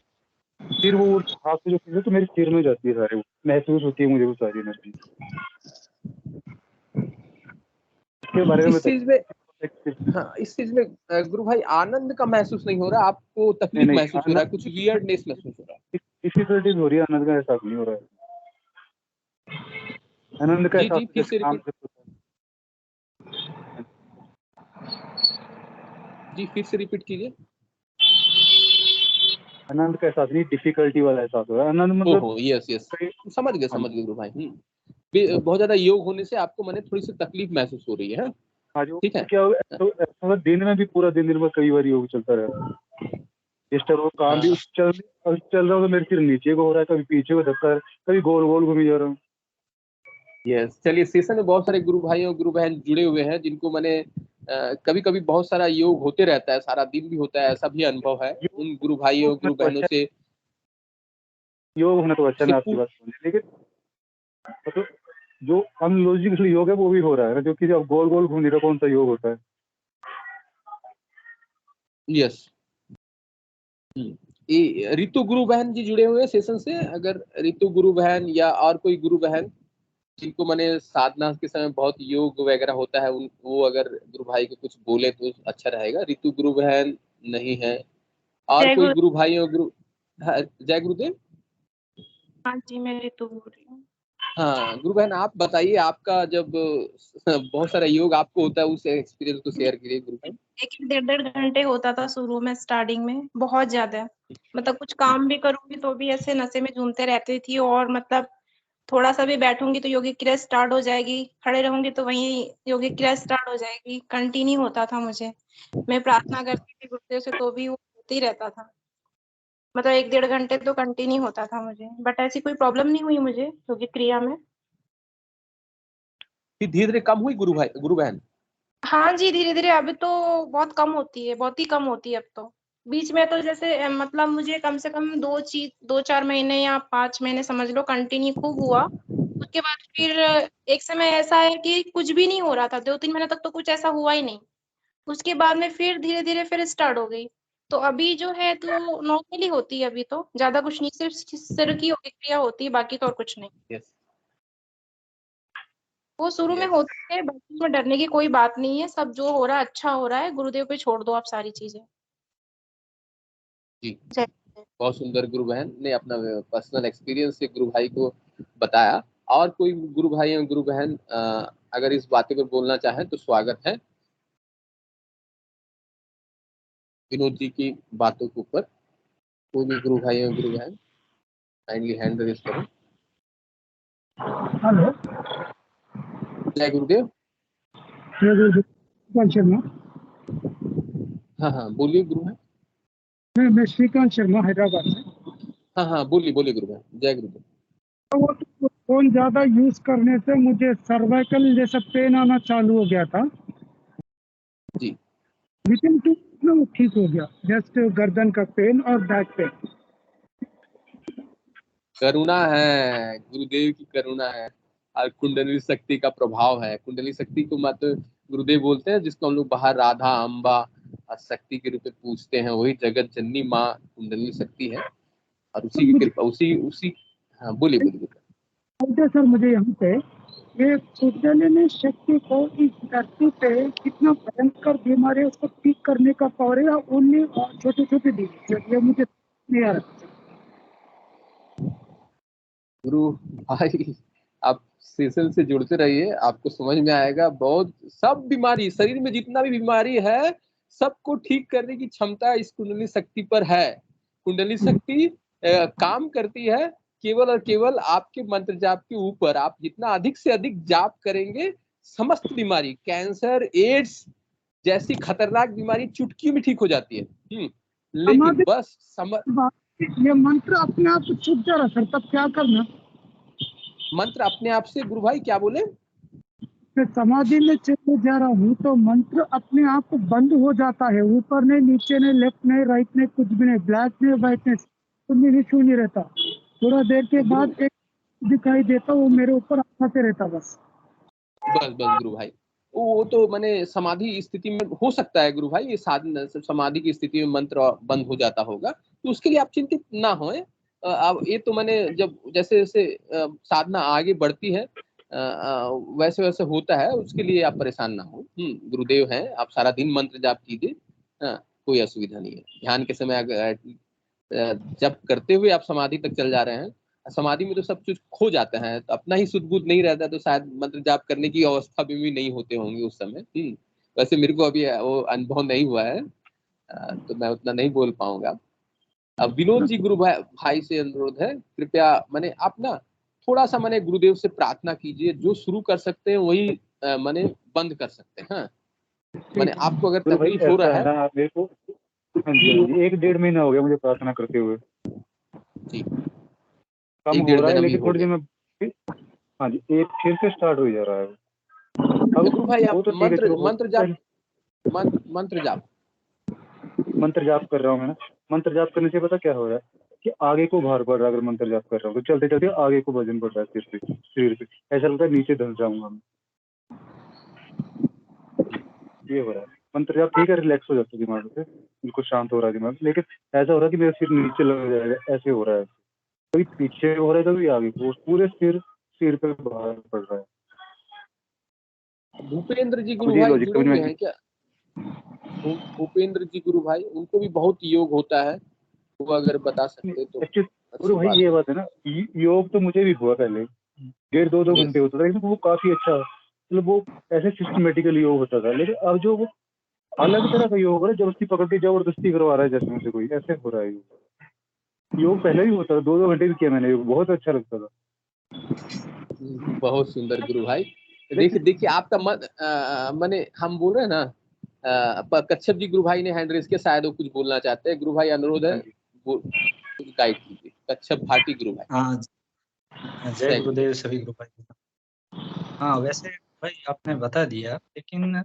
फिर वो हाथ से जो खींचे तो मेरे सिर में जाती है, सारे महसूस होती है मुझे वो सारी एनर्जी। इसके बारे में इस चीज में गुरु भाई आनंद का महसूस नहीं हो रहा, आपको तकलीफ महसूस हो रहा है, कुछ वियर्डनेस महसूस हो रहा है? डिफिकल्टीज हो रही है, आनंद का एहसास नहीं हो रहा है। आनंद का एहसास फिर से रिपीट कीजिए। आनंद का एहसास नहीं, डिफिकल्टी वाला एहसास हो रहा है। आनंद मतलब यस, समझ गए गुरु भाई। बहुत ज्यादा योग होने से आपको मैंने थोड़ी सी तकलीफ महसूस हो रही है। ठीक है, क्या ऐसा दिन में भी पूरा दिन भर कई बार योग चलता रहता है, इस तरह काम भी चल रहा हो तो मेरे सिर नीचे को हो रहा है, कभी पीछे को धक्का, कभी गोल गोल घूमी जा रहा हूँ। यस, चलिए, सेशन में बहुत सारे गुरु भाई और गुरु बहन जुड़े हुए हैं, जिनको मैंने कभी कभी बहुत सारा योग होते रहता है, सारा दिन भी होता है, ऐसा भी अनुभव है। उन गुरु भाइयों और गुरु बहनों से योग होना तो अच्छा है, आपकी बात सुनिए, लेकिन तो जो अनलॉजिकल योग है वो भी हो रहा है ना, जो कि जब गोल गोल घूमने का कौन सा योग होता है। यस, रितु गुरु बहन जी जुड़े हुए सेशन से, अगर रितु गुरु बहन या और कोई गुरु बहन जिनको मैंने साधना के समय बहुत योग वगैरह होता है, वो अगर गुरु भाई को कुछ बोले तो अच्छा रहेगा। रितु गुरु बहन नहीं है, और कोई गुरु भाई और जय गुरुदेव। हाँ जी, मैं रितु बोल रही हूँ। हाँ गुरु बहन, आप बताइए, आपका जब बहुत सारा योग आपको होता है, उस एक्सपीरियंस को शेयर करिए गुरु भाई। 1-1.5 घंटे होता था शुरू में, स्टार्टिंग में बहुत ज्यादा, मतलब कुछ काम भी करूंगी तो भी ऐसे नशे में झूमते रहती थी, और मतलब थोड़ा सा भी बैठूंगी तो योगिक क्रिया स्टार्ट हो जाएगी, खड़े रहूंगी तो वहीं योगिक क्रिया स्टार्ट हो जाएगी, कंटिन्यू होता था मुझे। मैं प्रार्थना करती थी गुरुदेव से तो भी वो होते ही रहता था। मतलब 1-1.5 घंटे तो कंटिन्यू होता था मुझे, बट ऐसी कोई प्रॉब्लम नहीं हुई मुझे योगिक क्रिया में। फिर धीरे धीरे कम हुई गुरु बहन? हाँ जी, धीरे धीरे अभी तो बहुत कम होती है, बहुत ही कम होती है अब तो। बीच में तो जैसे मतलब मुझे कम से कम 2-4 महीने या 5 महीने समझ लो कंटिन्यू खूब हुआ। उसके बाद फिर एक समय ऐसा है कि कुछ भी नहीं हो रहा था, 2-3 महीने तक तो कुछ ऐसा हुआ ही नहीं। उसके बाद में फिर धीरे धीरे फिर स्टार्ट हो गई। तो अभी जो है तो नॉर्मली होती है, अभी तो ज्यादा कुछ नहीं, सिर्फ सिर की योगिक क्रिया होती है, बाकी तो और कुछ नहीं। यस वो शुरू में होती है, बाकी में डरने की कोई बात नहीं है, सब जो हो रहा है अच्छा हो रहा है, गुरुदेव पे छोड़ दो आप सारी चीजें। जी, बहुत सुंदर गुरु बहन ने अपना पर्सनल एक्सपीरियंस से गुरु भाई को बताया। और कोई गुरु भाई या गुरु बहन अगर इस बातें पर बोलना चाहें तो स्वागत है। विनोद जी की बातों के ऊपर कोई भी गुरु भाई या गुरु बहन काइंडली हैंड रेज करें। हेलो, जय गुरुदेव। श्रीकांत शर्मा। हाँ बोलिए गुरु भाई। मैं श्रीकांत शर्मा, हैदराबाद से। हाँ बोलिए गुरु भाई। जय गुरुदेव। तो वो फोन ज्यादा यूज करने से मुझे सर्वाइकल जैसा पेन आना चालू हो गया था जी। विदिन 2 में वो ठीक हो गया, जस्ट गर्दन का पेन और बैक पेन। करुणा है, गुरुदेव की करुणा है और कुंडली शक्ति का प्रभाव है। कुंडली शक्ति को मत गुरुदेव बोलते हैं, जिसको हम लोग बाहर राधा अम्बा और शक्ति के रूप में पूछते हैं, वही जगत जननी माँ कुंडली शक्ति है। और उसी की कृपा उसी हाँ बोलिए। सर मुझे यहाँ पे ये कुंडलिनी शक्ति को इस धरती पे कितना भयंकर बीमारी है उसको ठीक करने का पावर है, या ओनली छोटे छोटे दिन, ये मुझे नहीं आ रहा। गुरु भाई आप सेशन से जुड़ते रहिए, आपको समझ में आएगा। बहुत सब बीमारी, शरीर में जितना भी बीमारी है सबको ठीक करने की क्षमता इस कुंडली शक्ति पर है। कुंडली शक्ति काम करती है केवल और केवल आपके मंत्र जाप के ऊपर। आप जितना अधिक से अधिक जाप करेंगे, समस्त बीमारी, कैंसर, एड्स जैसी खतरनाक बीमारी चुटकी में ठीक हो जाती है। लेकिन बस ये मंत्र अपने आप छूट जा रहा सर, तब क्या करना? मंत्र अपने आप से, गुरु भाई क्या बोले? मैं समाधि में चले जा रहा हूँ तो मंत्र अपने आप बंद हो जाता है, ऊपर नहीं, नीचे नहीं, लेफ्ट नहीं, राइट नहीं, कुछ भी नहीं, ब्लैक नहीं, व्हाइट नहीं, कुछ नहीं रहता। थोड़ा देर के बाद एक दिखाई देता, वो मेरे ऊपर आते रहता बस गुरु भाई। वो तो मैंने समाधि स्थिति में हो सकता है गुरु भाई, ये साधन समाधि की स्थिति में मंत्र बंद हो जाता होगा, तो उसके लिए आप चिंतित ना होएं। अब ये तो मैंने जब जैसे जैसे साधना आगे बढ़ती है वैसे वैसे होता है, उसके लिए आप परेशान ना हो। गुरुदेव हैं, आप सारा दिन मंत्र जाप कीजिए, कोई असुविधा नहीं है। ध्यान के समय जब करते हुए आप समाधि तक चल जा रहे हैं, समाधि में तो सब कुछ खो जाता है, तो अपना ही सुध-बुध नहीं रहता, तो शायद मंत्र जाप करने की अवस्था में भी नहीं होते होंगे उस समय। वैसे मेरे को अभी वो अनुभव नहीं हुआ है, तो मैं उतना नहीं बोल पाऊंगा। अब विनोद जी गुरु भाई से अनुरोध है, कृपया मैंने आप ना थोड़ा सा मैंने गुरुदेव से प्रार्थना कीजिए, जो शुरू कर सकते हैं वही मैंने बंद कर सकते हैं। मैंने आपको अगर तकलीफ हो रहा है मेरे को, हाँ जी 1-1.5 महीना हो गया मुझे प्रार्थना करते हुए। जी, कम हो रहा है, लेकिन थोड़ी देर में हाँ जी एक फिर से स्टार्ट हो जा रहा है। गुरु भाई आप मंत्र जाप कर रहा हूँ मैं ना। मंत्र जाप करने से पता क्या हो रहा है कि आगे को भार पड़ रहा है। अगर मंत्र जाप कर रहा हूँ तो चलते चलते आगे को वजन बढ़ रहा है, सिर पे ऐसा लगता है नीचे धंस जाऊंगा मैं। ये हो रहा है। मंत्र जाप ठीक है, रिलैक्स हो जाता है दिमाग से, बिल्कुल शांत हो रहा है दिमाग, लेकिन ऐसा हो रहा है कि मेरा सिर नीचे लग जाएगा, ऐसे हो रहा है। कभी पीछे हो रहा है, कभी आगे, पूरे सिर पे भार पड़ रहा है। भूपेंद्र जी गुरु भाई जुड़े हुए हैं क्या? भूपेंद्र जी गुरु भाई, उनको भी बहुत योग होता है, वो अगर बता सकते तो। गुरु भाई ये बात है ना, योग तो मुझे भी हुआ पहले, 1.5-2 घंटे होता था, लेकिन वो काफी अच्छा, मतलब वो ऐसे सिस्टमेटिकल योग होता था। लेकिन अब जो वो अलग तरह का योग हो रहा है, जबरदस्ती पकड़ के जबरदस्ती करवा रहा है जैसे मुझे कोई, ऐसे हो रहा है। योग पहले भी होता था, 2-2 घंटे भी किया मैंने योग, बहुत अच्छा लगता था। बहुत सुंदर गुरु भाई। देखिए आपका माने हम बोल रहे हैं ना, कच्छप जी गुरु भाई ने हैंड रेस किया, शायद वो कुछ बोलना चाहते हैं। गुरु भाई अनुरोध है, गाइड कीजिए। कच्छप भाटी गुरु भाई। हाँ, जय गुरुदेव सभी गुरु भाई। हाँ, वैसे भाई आपने बता दिया, लेकिन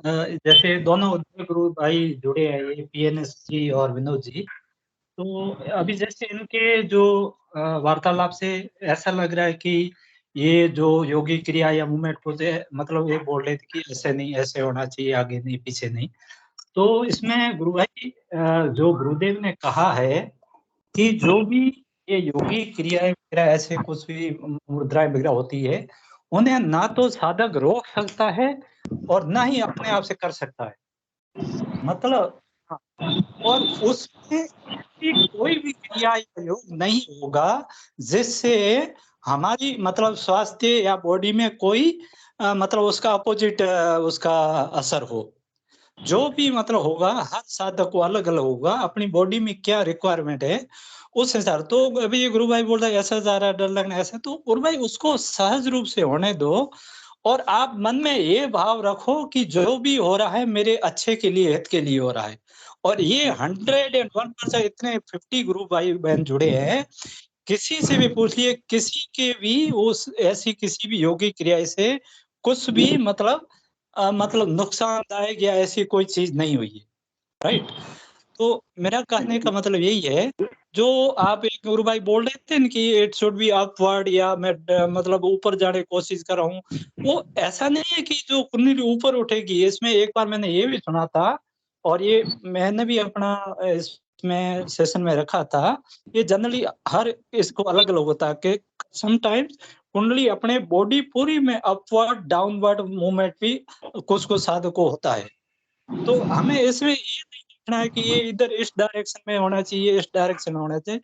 जैसे दोनों गुरु भाई जुड़े हैं, ये PNS जी और विनोद जी, तो अभी जैसे इनके जो वार्तालाप से ऐसा लग रहा है कि ये जो योगी क्रिया या मूवमेंट होते हैं, मतलब ये बोल रहे थे कि ऐसे नहीं, ऐसे होना चाहिए, आगे नहीं पीछे नहीं। तो इसमें गुरु भाई जो गुरुदेव ने कहा है कि जो भी ये योगी क्रियाएं वगैरह ऐसे कुछ भी मुद्राएं वगैरह होती है, उन्हें ना तो साधक रोक सकता है और ना ही अपने आप से कर सकता है। मतलब हाँ, और उसमें कोई भी क्रिया या योग नहीं होगा जिससे हमारी मतलब स्वास्थ्य या बॉडी में कोई मतलब उसका अपोजिट उसका असर हो। जो भी मतलब होगा, हर साधक को अलग अलग होगा, अपनी बॉडी में क्या रिक्वायरमेंट है उस हिसाब। तो अभी ये गुरु भाई बोल रहा है ऐसा जा रहा है, डर लगना ऐसा, तो गुरु भाई उसको सहज रूप से होने दो और आप मन में ये भाव रखो कि जो भी हो रहा है मेरे अच्छे के लिए, हित के लिए हो रहा है। और ये 101% इतने 50 गुरु भाई बहन जुड़े हैं, किसी से भी पूछ लिए, किसी के भी उस ऐसी किसी भी योगी क्रिया से कुछ भी मतलब नुकसानदायक या ऐसी कोई चीज नहीं हुई है, राइट। तो मेरा कहने का मतलब यही है, जो आप एक गुरु भाई बोल रहे थे ना कि इट शुड बी अपवर्ड, या मैं मतलब ऊपर जाने की कोशिश कर रहा हूँ, वो ऐसा नहीं है कि जो कुंडली ऊपर उठेगी। इसमें एक बार मैंने ये भी सुना था, और ये मैंने भी अपना इसमें सेशन में रखा था, ये जनरली हर इसको अलग अलग होता है कि समटाइम्स कुंडली अपने बॉडी पूरी में अपवर्ड डाउनवर्ड मूवमेंट भी कुछ कुछ साधक को होता है। तो हमें इसमें ये नहीं देखना है कि ये इधर इस डायरेक्शन में होना चाहिए, इस डायरेक्शन में होना चाहिए।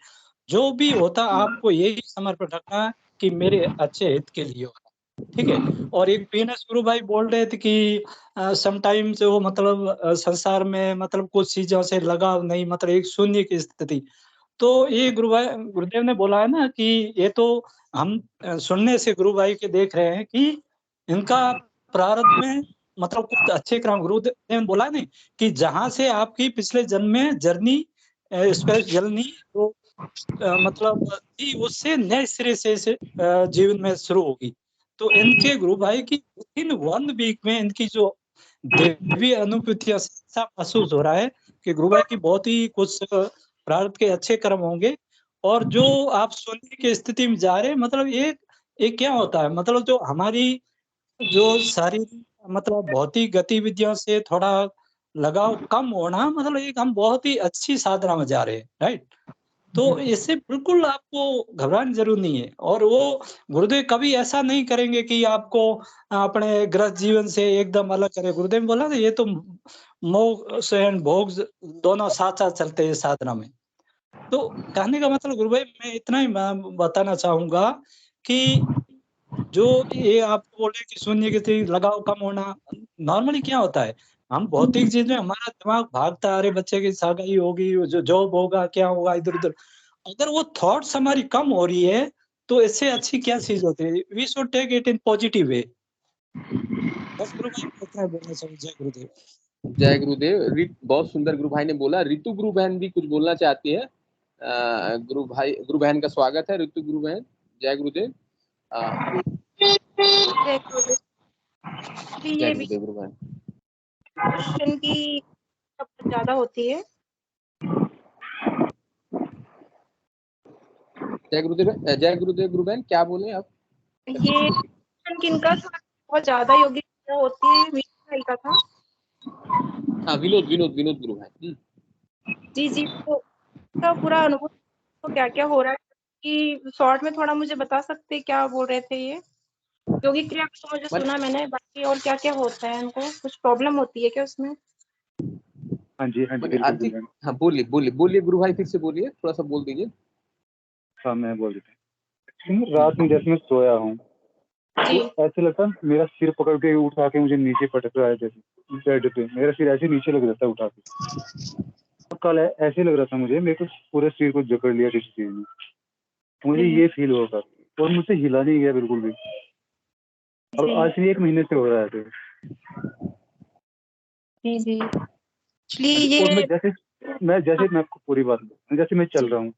जो भी होता आपको यही समर्पण रखना है कि मेरे अच्छे हित के लिए हो रहा है, ठीक है। और एक PNS गुरु भाई बोल रहे थे कि समटाइम्स वो मतलब संसार में मतलब कुछ चीजों से लगाव नहीं, मतलब एक शून्य की स्थिति। तो ये गुरुदेव ने बोला है ना कि ये तो हम सुनने से गुरु भाई के देख रहे हैं कि इनका प्रारब्ध में मतलब कुछ अच्छे क्रम, गुरुदेव ने बोला नहीं कि जहां से आपकी पिछले जन्म में जर्नी जर्नी तो मतलब उससे नए सिरे से जीवन में शुरू होगी। तो इनके गुरु भाई की इन 1 वीक में इनकी जो देवी अनुभूतियां महसूस हो रहा है कि गुरु भाई की बहुत ही कुछ प्रारब्ध के अच्छे कर्म होंगे। और जो आप सोने की स्थिति में जा रहे हैं, मतलब ये क्या होता है, मतलब जो हमारी जो शारीरिक मतलब भौतिक गतिविधियों से थोड़ा लगाव कम होना, मतलब एक हम बहुत ही अच्छी साधना में जा रहे हैं, राइट। तो इससे बिल्कुल आपको घबराने की जरूरत नहीं है। और वो गुरुदेव कभी ऐसा नहीं करेंगे कि आपको अपने गृहस्थ जीवन से एकदम अलग करे। गुरुदेव ने बोला था ये तो मोह से भोग दोनों साथ साथ चलते हैं साधना में। तो कहने का मतलब गुरु भाई मैं इतना ही बताना चाहूंगा कि जो ये आप बोले कि शून्य की लगाव कम होना, नॉर्मली क्या होता है, हम भौतिक चीज में हमारा दिमाग भागता है, अरे बच्चे की सगाई होगी, जो जॉब होगा, क्या होगा, इधर उधर। अगर वो थॉट्स हमारी कम हो रही है तो इससे अच्छी क्या चीज होती है। We should take it in positive way. बस गुरु भाई इतना बोलना चाहिए। जय गुरुदेव। जय गुरुदेव। बहुत सुंदर गुरु भाई ने बोला। ऋतु गुरु बहन भी कुछ बोलना चाहती है। गुरु बहन का स्वागत है। ऋतु गुरु बहन, जय गुरुदेव। जय गुरुदेव। जय ये गुरुदेव गुरु बहन। क्वेश्चन की बहुत ज्यादा होती है। जय गुरुदेव गुरु बहन, क्या बोले आप? ये क्वेश्चन किनका था? बहुत ज्यादा योगी होती है, विनोद भाई का था। हाँ, विनोद गुरु भाई। जी जी, तो का पूरा अनुभव तो क्या क्या हो रहा है कि शॉर्ट में थोड़ा मुझे बता सकते क्या बोल रहे थे ये? योगी क्रिया को तो मुझे सुना मैंने, बाकी और क्या क्या होता है, उनको कुछ प्रॉब्लम होती है क्या उसमें? हाँ जी बिल्कुल। हाँ, बोलिए गुरु भाई, फिर से बोलिए, थोड़ा सा बोल दीजिए। हाँ, मैं बोल देता हूँ। रात में जैसे मैं सोया हूँ तो ऐसे लगता है मेरा सिर पकड़ के उठा के मुझे नीचे पटक रहा है, जैसे बेड पे मेरा सिर ऐसे नीचे लग जाता है उठा के। तो कल ऐसे लग रहा था मुझे, मेरे को पूरे सिर को जकड़ लिया किसी चीज ने, मुझे ये फील होगा और मुझसे हिला नहीं गया बिल्कुल भी। और आज से 1 महीने से हो रहा है। जी और मैं आपको पूरी बात, जैसे मैं चल रहा हूँ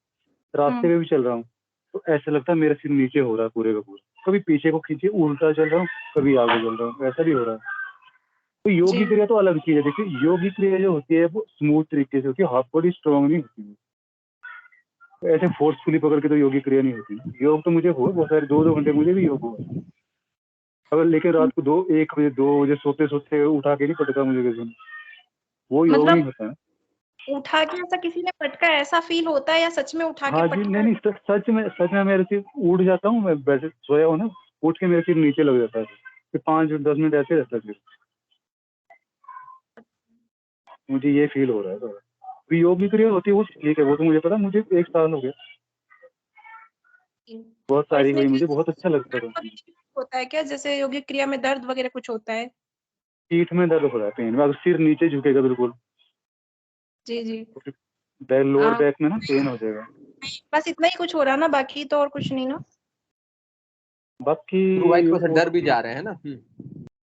रास्ते में भी चल रहा हूँ तो ऐसा लगता है मेरा सिर नीचे हो रहा है पूरे का पूरा, कभी पीछे को खींचे उल्टा चल रहा हूँ, कभी आगे चल रहा हूँ, ऐसा भी हो रहा है। तो योगी क्रिया तो अलग चीज है। देखिए योगी क्रिया जो होती है वो स्मूथ तरीके से होती है, हाथ बॉडी स्ट्रॉन्ग नहीं होती है, तो ऐसे फोर्सफुली पकड़ के तो योगी क्रिया नहीं होती। योग तो मुझे हुआ बहुत सारे, 2-2 घंटे मुझे भी योग हुआ, अगर लेकिन रात को 1 बजे 2 बजे सोते सोते उठा के नहीं पटका मुझे किसी ने, वो योग नहीं होता है। उठा के ऐसा किसी ने पटका ऐसा फील होता है या सच में उठा के हाँ जी, पटका? नहीं सच में मेरे सिर उठ जाता हूँ, मैं वैसे सोया हूँ ना, उठ के मेरे सिर नीचे लग जाता है, फिर 5-10 मिनट ऐसे रहता है फिर मुझे ये फील हो रहा है। तो योग की क्रिया होती है वो ठीक है, वो तो मुझे पता, मुझे 1 साल हो गया, बहुत सारी हुई, मुझे बहुत अच्छा लगता था। होता है क्या जैसे योगिक क्रिया में दर्द वगैरह कुछ होता है? पीठ में दर्द हो रहा है, पेन में, अगर सिर नीचे झुकेगा बिल्कुल जी जी, लोअर बैक में ना पेन हो जाएगा। बस इतना ही कुछ हो रहा ना, बाकी तो और कुछ नहीं ना? बाकी गुरु भाई थोड़ा सा डर भी जा रहे हैं ना।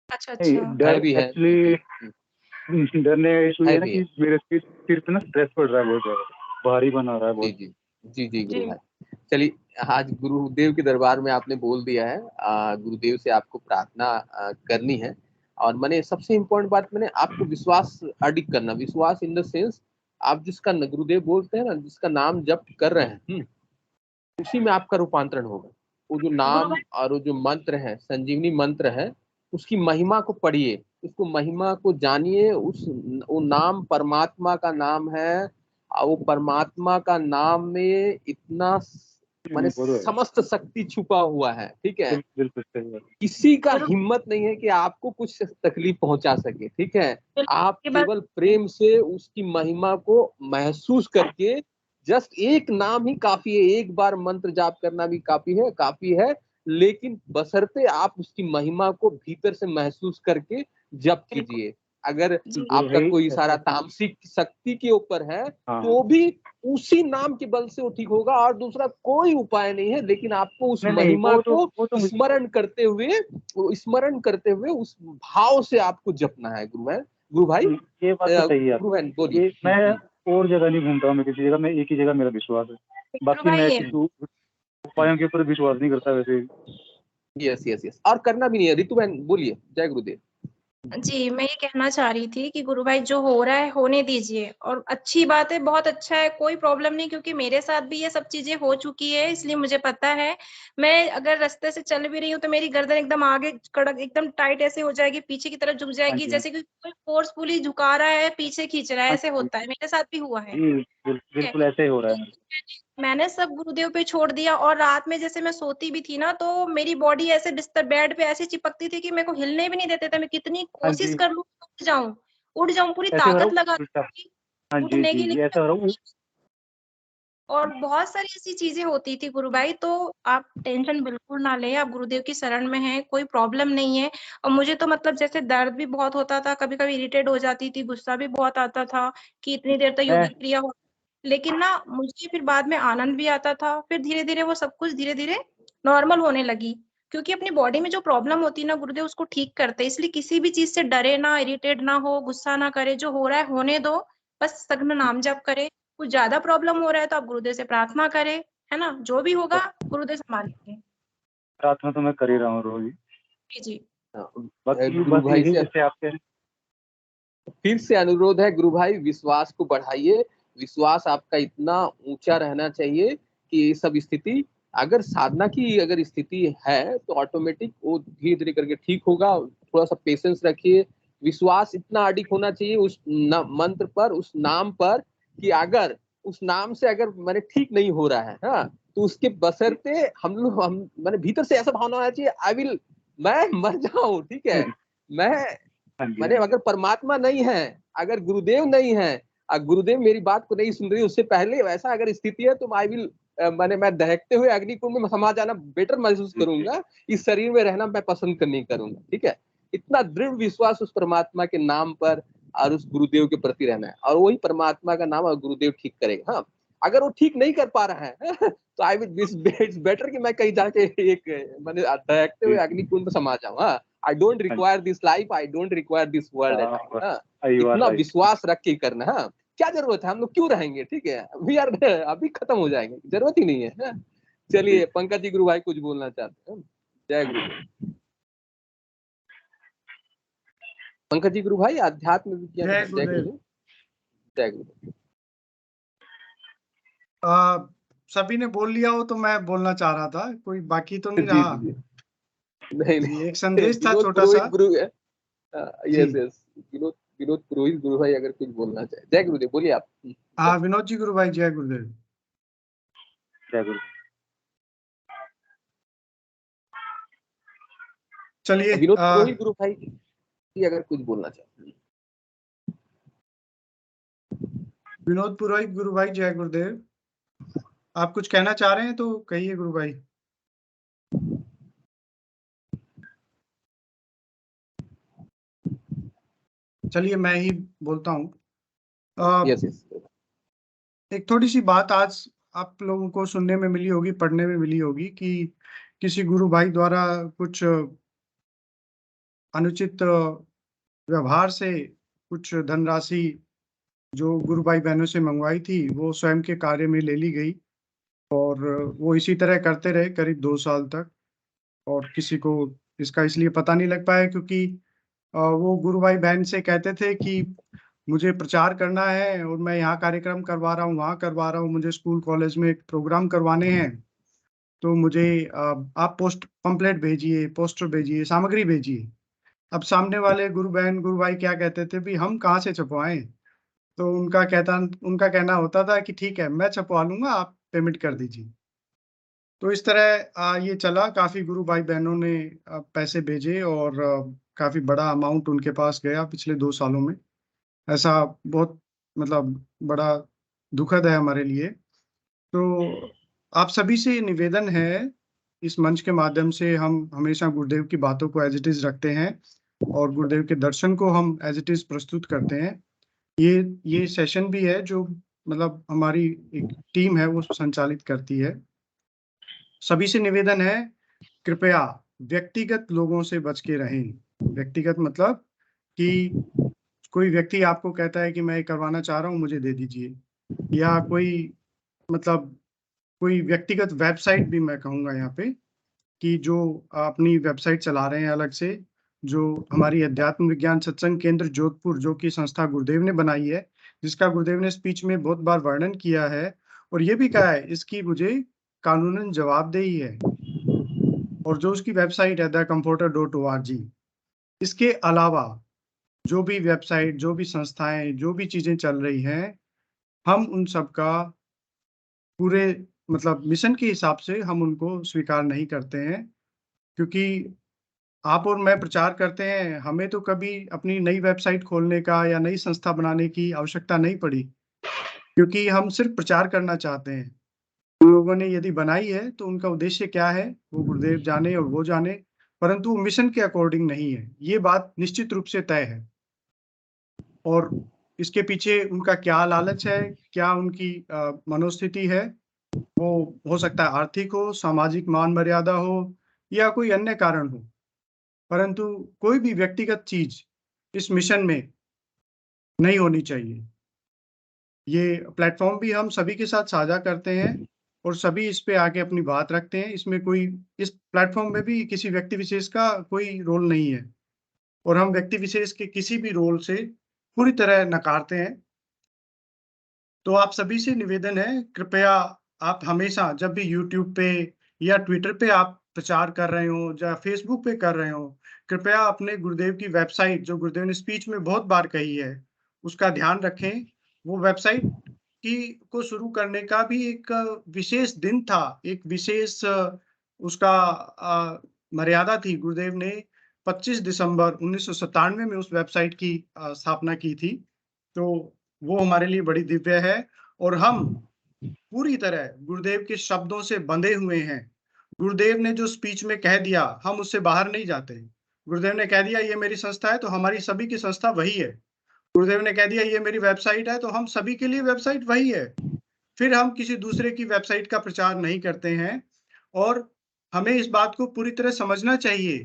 अच्छा अच्छा, डर भी है एक्चुअली डरने इसलिए ना कि मेरे सिर पे ना स्ट्रेस पड़ रहा है बहुत ज्यादा, भारी बना रहा है बहुत। जी गुरु भाई, चलिए आज गुरुदेव के दरबार में आपने बोल दिया है, गुरुदेव से आपको प्रार्थना करनी है, और मैंने सबसे इम्पोर्टेंट बात मैंने आपको विश्वास अडिग करना, विश्वास इन द सेंस आप जिसका गुरुदेव बोलते हैं ना, जिसका नाम जप कर रहे हैं उसी में आपका रूपांतरण होगा। वो जो नाम और वो जो मंत्र है, संजीवनी मंत्र है, उसकी महिमा को पढ़िए, उसको महिमा को जानिए। वो नाम परमात्मा का नाम है, और वो परमात्मा का नाम में इतना माने समस्त शक्ति छुपा हुआ है, ठीक है। किसी का हिम्मत नहीं है कि आपको कुछ तकलीफ पहुंचा सके, ठीक है। आप केवल प्रेम से उसकी महिमा को महसूस करके, जस्ट एक नाम ही काफी है, एक बार मंत्र जाप करना भी काफी है, लेकिन बशर्ते आप उसकी महिमा को भीतर से महसूस करके जप कीजिए। अगर आपका कोई सारा तामसिक शक्ति के ऊपर है तो भी उसी नाम के बल से वो ठीक होगा, और दूसरा कोई उपाय नहीं है। लेकिन आपको उस महिमा को स्मरण करते हुए उस भाव से आपको जपना है। गुरु भाई ये बात तो सही है, गुरु भाई बोलिए। मैं और जगह नहीं घूमता हूँ, मैं किसी जगह, मैं एक ही जगह मेरा विश्वास है, बाकी मैं किसी उपायों के ऊपर विश्वास नहीं करता वैसे। यस और करना भी नहीं है। रितु बहन बोलिए। जय गुरुदेव। जी, मैं ये कहना चाह रही थी कि गुरु भाई जो हो रहा है होने दीजिए, और अच्छी बात है, बहुत अच्छा है, कोई प्रॉब्लम नहीं, क्योंकि मेरे साथ भी ये सब चीजें हो चुकी है, इसलिए मुझे पता है। मैं अगर रास्ते से चल भी रही हूँ तो मेरी गर्दन एकदम आगे कड़क एकदम टाइट ऐसे हो जाएगी, पीछे की तरफ झुक जाएगी, जैसे कि कोई फोर्सफुली झुका रहा है, पीछे खींच रहा है, ऐसे होता है, मेरे साथ भी हुआ है। बिल्कुल ऐसे ही हो रहा है। मैंने सब गुरुदेव पे छोड़ दिया, और रात में जैसे मैं सोती भी थी ना, तो मेरी बॉडी ऐसे बिस्तर बेड पे ऐसे चिपकती थी कि मेरे को हिलने भी नहीं देते थे। मैं कितनी कोशिश कर लूं उठ जाऊं, पूरी ताकत लगा उठने की, ऐसा हो रहा है। और बहुत सारी ऐसी चीजें होती थी गुरु भाई। तो आप टेंशन बिल्कुल ना ले, आप गुरुदेव की शरण में हैं, कोई प्रॉब्लम नहीं है। और मुझे तो मतलब जैसे दर्द भी बहुत होता था, कभी कभी इरिटेट हो जाती थी, गुस्सा भी बहुत आता था कि इतनी देर तक योगिक क्रिया हो, लेकिन ना मुझे फिर बाद में आनंद भी आता था। फिर धीरे धीरे वो सब कुछ धीरे धीरे नॉर्मल होने लगी, क्योंकि अपनी बॉडी में जो प्रॉब्लम होती है ना, गुरुदेव उसको ठीक करते हैं। इसलिए किसी भी चीज से डरे ना, इरिटेट ना हो, गुस्सा ना करे, जो हो रहा है होने दो, बस सघन नाम जप करे। कुछ ज्यादा प्रॉब्लम हो रहा है तो आप गुरुदेव से प्रार्थना करें, है ना, जो भी होगा गुरुदेव संभालेंगे। प्रार्थना तो मैं कर ही रहा हूँ रोज। जी गुरु भाई से आपके फिर से अनुरोध है, गुरु भाई विश्वास को बढ़ाइए। विश्वास आपका इतना ऊंचा रहना चाहिए कि ये सब स्थिति, अगर साधना की अगर स्थिति है तो ऑटोमेटिक वो धीरे धीरे करके ठीक होगा। थोड़ा सा पेशेंस रखिए। विश्वास इतना अडिग होना चाहिए उस मंत्र पर, उस नाम पर, कि अगर उस नाम से अगर मैंने ठीक नहीं हो रहा है, हाँ, तो उसके बशर्ते हम मैंने भीतर से ऐसा भावना होना चाहिए, मैं मर जाऊं, ठीक है। मैंने अगर परमात्मा नहीं है, अगर गुरुदेव नहीं है, गुरुदेव मेरी बात को नहीं सुन रही, उससे पहले वैसा अगर स्थिति है तो मैं दहकते हुए अग्निकुंड में समा जाना बेटर महसूस करूंगा। इस शरीर में रहना मैं पसंद नहीं करूंगा, ठीक है। इतना दृढ़ विश्वास उस परमात्मा के नाम पर और उस गुरुदेव के प्रति रहना है, और वही परमात्मा का नाम और गुरुदेव ठीक करेगा। हाँ, अगर वो ठीक नहीं कर पा रहा है तो आई विल इट्स बेटर कि मैं कहीं जाके एक मैंने दहकते हुए अग्निकुंड में समा जाऊं। हाँ, I don't require this life, I don't require this world. इतना विश्वास रख के करना। हाँ, क्या जरूरत है, हम लोग क्यों रहेंगे, ठीक है, वी आर अभी खत्म हो जाएंगे, जरूरत ही नहीं है। चलिए पंकज जी गुरु भाई कुछ बोलना चाहते हैं। जय गुरु। पंकज जी गुरु भाई आध्यात्म विज्ञान। जय जय गुरुदेव। गुरु। जय गुरु। सभी ने बोल लिया हो तो मैं बोलना चाह रहा था, कोई बाकी तो नहीं जी रहा। जी नहीं जी, नहीं एक संदेश था विनोद छोटा पुरोहित सा। गुरु, जी यस यस, विनोद पुरोहित गुरु भाई अगर कुछ बोलना चाहे। जय गुरुदेव, बोलिए आप। हाँ विनोद जी गुरु भाई, जय गुरुदेव। जय गुरु। चलिए विनोद पुरोहित गुरु भाई जी अगर कुछ बोलना चाहे। विनोद पुरोहित गुरु भाई, जय गुरुदेव। आप कुछ कहना चाह रहे हैं तो कहिए गुरु भाई। चलिए मैं ही बोलता हूँ। Yes yes. एक थोड़ी सी बात आज आप लोगों को सुनने में मिली होगी, पढ़ने में मिली होगी कि किसी गुरु भाई द्वारा कुछ अनुचित व्यवहार से कुछ धनराशि जो गुरु भाई बहनों से मंगवाई थी वो स्वयं के कार्य में ले ली गई, और वो इसी तरह करते रहे करीब 2 साल तक, और किसी को इसका इसलिए पता नहीं लग पाया क्योंकि वो गुरु भाई बहन से कहते थे कि मुझे प्रचार करना है और मैं यहाँ कार्यक्रम करवा रहा हूँ, वहाँ करवा रहा हूँ, मुझे स्कूल कॉलेज में एक प्रोग्राम करवाने हैं, तो मुझे आप पंपलेट भेजिए, पोस्टर भेजिए, सामग्री भेजिए। अब सामने वाले गुरु बहन गुरु भाई क्या कहते थे, भी हम कहाँ से छपवाएं? तो उनका कहना होता था कि ठीक है मैं छपवा लूंगा, आप पेमेंट कर दीजिए। तो इस तरह ये चला, काफी गुरु भाई बहनों ने पैसे भेजे और काफी बड़ा अमाउंट उनके पास गया पिछले 2 सालों में। ऐसा बहुत मतलब बड़ा दुखद है हमारे लिए। तो आप सभी से निवेदन है, इस मंच के माध्यम से हम हमेशा गुरुदेव की बातों को एज इट इज रखते हैं और गुरुदेव के दर्शन को हम एज इट इज प्रस्तुत करते हैं। ये सेशन भी है जो मतलब हमारी एक टीम है वो संचालित करती है। सभी से निवेदन है, कृपया व्यक्तिगत लोगों से बच के रहें। व्यक्तिगत मतलब कि कोई व्यक्ति आपको कहता है कि मैं ये करवाना चाह रहा हूँ, मुझे दे दीजिए, या कोई मतलब कोई व्यक्तिगत वेबसाइट भी मैं कहूँगा यहाँ पे कि जो अपनी वेबसाइट चला रहे हैं अलग से, जो हमारी अध्यात्म विज्ञान सत्संग केंद्र जोधपुर जो कि संस्था गुरुदेव ने बनाई है, जिसका गुरुदेव ने स्पीच में बहुत बार वर्णन किया है और ये भी कहा है इसकी मुझे कानूनन जवाबदेही है, और जो उसकी वेबसाइट है thecomforter.org। इसके अलावा जो भी वेबसाइट, जो भी संस्थाएं, जो भी चीजें चल रही हैं, हम उन सब का पूरे मतलब मिशन के हिसाब से हम उनको स्वीकार नहीं करते हैं, क्योंकि आप और मैं प्रचार करते हैं, हमें तो कभी अपनी नई वेबसाइट खोलने का या नई संस्था बनाने की आवश्यकता नहीं पड़ी, क्योंकि हम सिर्फ प्रचार करना चाहते हैं। उन लोगों ने यदि बनाई है तो उनका उद्देश्य क्या है वो गुरुदेव जाने और वो जाने, परंतु वो मिशन के अकॉर्डिंग नहीं है, ये बात निश्चित रूप से तय है। और इसके पीछे उनका क्या लालच है, क्या उनकी मनोस्थिति है, वो हो सकता है आर्थिक हो, सामाजिक मान मर्यादा हो, या कोई अन्य कारण हो, परंतु कोई भी व्यक्तिगत चीज इस मिशन में नहीं होनी चाहिए। ये प्लेटफॉर्म भी हम सभी के साथ साझा करते हैं और सभी इस पे आके अपनी बात रखते हैं। इसमें कोई, इस प्लेटफॉर्म में भी किसी व्यक्ति विशेष का कोई रोल नहीं है और हम व्यक्ति विशेष के किसी भी रोल से पूरी तरह नकारते हैं। तो आप सभी से निवेदन है, कृपया आप हमेशा जब भी यूट्यूब पे या ट्विटर पे आप प्रचार कर रहे हो या फेसबुक पे कर रहे हो, कृपया अपने गुरुदेव की वेबसाइट जो गुरुदेव ने स्पीच में बहुत बार कही है उसका ध्यान रखें। वो वेबसाइट की को शुरू करने का भी एक विशेष दिन था, एक विशेष उसका मर्यादा थी। गुरुदेव ने 25 दिसंबर 1997 में उस वेबसाइट की स्थापना की थी, तो वो हमारे लिए बड़ी दिव्य है और हम पूरी तरह गुरुदेव के शब्दों से बंधे हुए हैं। गुरुदेव ने जो स्पीच में कह दिया हम उससे बाहर नहीं जाते। गुरुदेव ने कह दिया ये मेरी संस्था है तो हमारी सभी की संस्था वही है। गुरुदेव ने कह दिया ये मेरी वेबसाइट है तो हम सभी के लिए वेबसाइट वही है। फिर हम किसी दूसरे की वेबसाइट का प्रचार नहीं करते हैं और हमें इस बात को पूरी तरह समझना चाहिए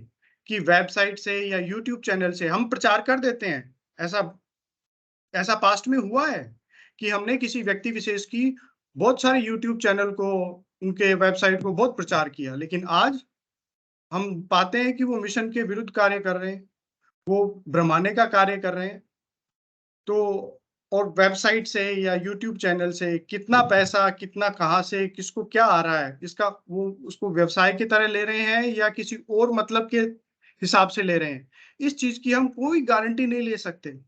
कि वेबसाइट से या यूट्यूब चैनल से हम प्रचार कर देते हैं। ऐसा पास्ट में हुआ है कि हमने किसी व्यक्ति विशेष की बहुत सारे यूट्यूब चैनल को, उनके वेबसाइट को बहुत प्रचार किया, लेकिन आज हम पाते हैं कि वो मिशन के विरुद्ध कार्य कर रहे हैं, वो भ्रमाने का कार्य कर रहे हैं। तो और वेबसाइट से या यूट्यूब चैनल से कितना पैसा, कितना कहाँ से, किसको क्या आ रहा है, इसका वो उसको व्यवसाय की तरह ले रहे हैं या किसी और मतलब के हिसाब से ले रहे हैं, इस चीज़ की हम कोई गारंटी नहीं ले सकते।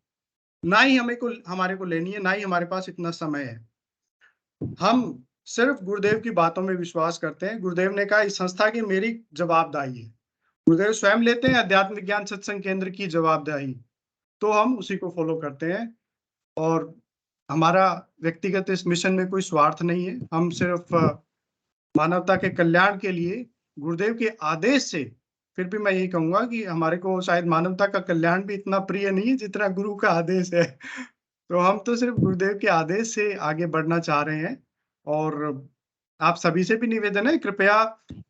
ना ही हमारे को लेनी है, ना ही हमारे पास इतना समय है। हम सिर्फ गुरुदेव की बातों में विश्वास करते हैं। गुरुदेव ने कहा इस संस्था की मेरी जवाबदारी है। गुरुदेव स्वयं लेते हैं अध्यात्म विज्ञान सत्संग केंद्र की जवाबदारी, तो हम उसी को फॉलो करते हैं और हमारा व्यक्तिगत इस मिशन में कोई स्वार्थ नहीं है। हम सिर्फ मानवता के कल्याण के लिए गुरुदेव के आदेश से, फिर भी मैं यही कहूँगा कि हमारे को शायद मानवता का कल्याण भी इतना प्रिय नहीं है जितना गुरु का आदेश है। तो हम तो सिर्फ गुरुदेव के आदेश से आगे बढ़ना चाह रहे हैं और आप सभी से भी निवेदन है, कृपया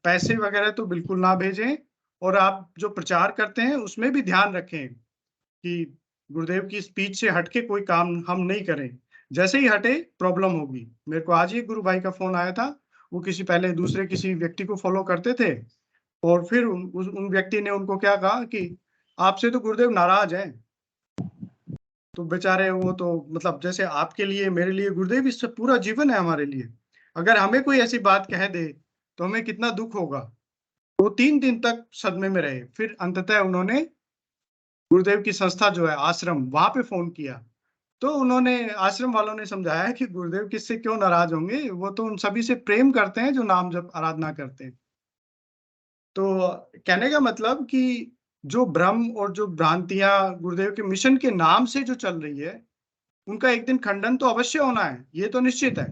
पैसे वगैरह तो बिल्कुल ना भेजें और आप जो प्रचार करते हैं उसमें भी ध्यान रखें कि गुरुदेव की स्पीच से हटके कोई काम हम नहीं करें। जैसे ही हटे प्रॉब्लम होगी। मेरे को आज ही गुरु भाई का फोन आया था, वो पहले दूसरे किसी व्यक्ति को फॉलो करते थे और फिर उन व्यक्ति ने उनको क्या कहा कि आपसे तो गुरुदेव नाराज हैं। तो बेचारे वो तो मतलब जैसे आपके लिए मेरे लिए गुरुदेव इससे पूरा जीवन है हमारे लिए। अगर हमें कोई ऐसी बात कह दे तो हमें कितना दुख होगा। वो 3 दिन तक सदमे में रहे, फिर अंततः उन्होंने गुरुदेव की संस्था जो है आश्रम, वहां पे फोन किया तो उन्होंने, आश्रम वालों ने समझाया कि गुरुदेव किससे क्यों नाराज होंगे, वो तो उन सभी से प्रेम करते हैं जो नाम जप आराधना करते हैं। तो कहने का मतलब कि जो भ्रम और जो भ्रांतियां गुरुदेव के मिशन के नाम से जो चल रही है, उनका एक दिन खंडन तो अवश्य होना है, ये तो निश्चित है।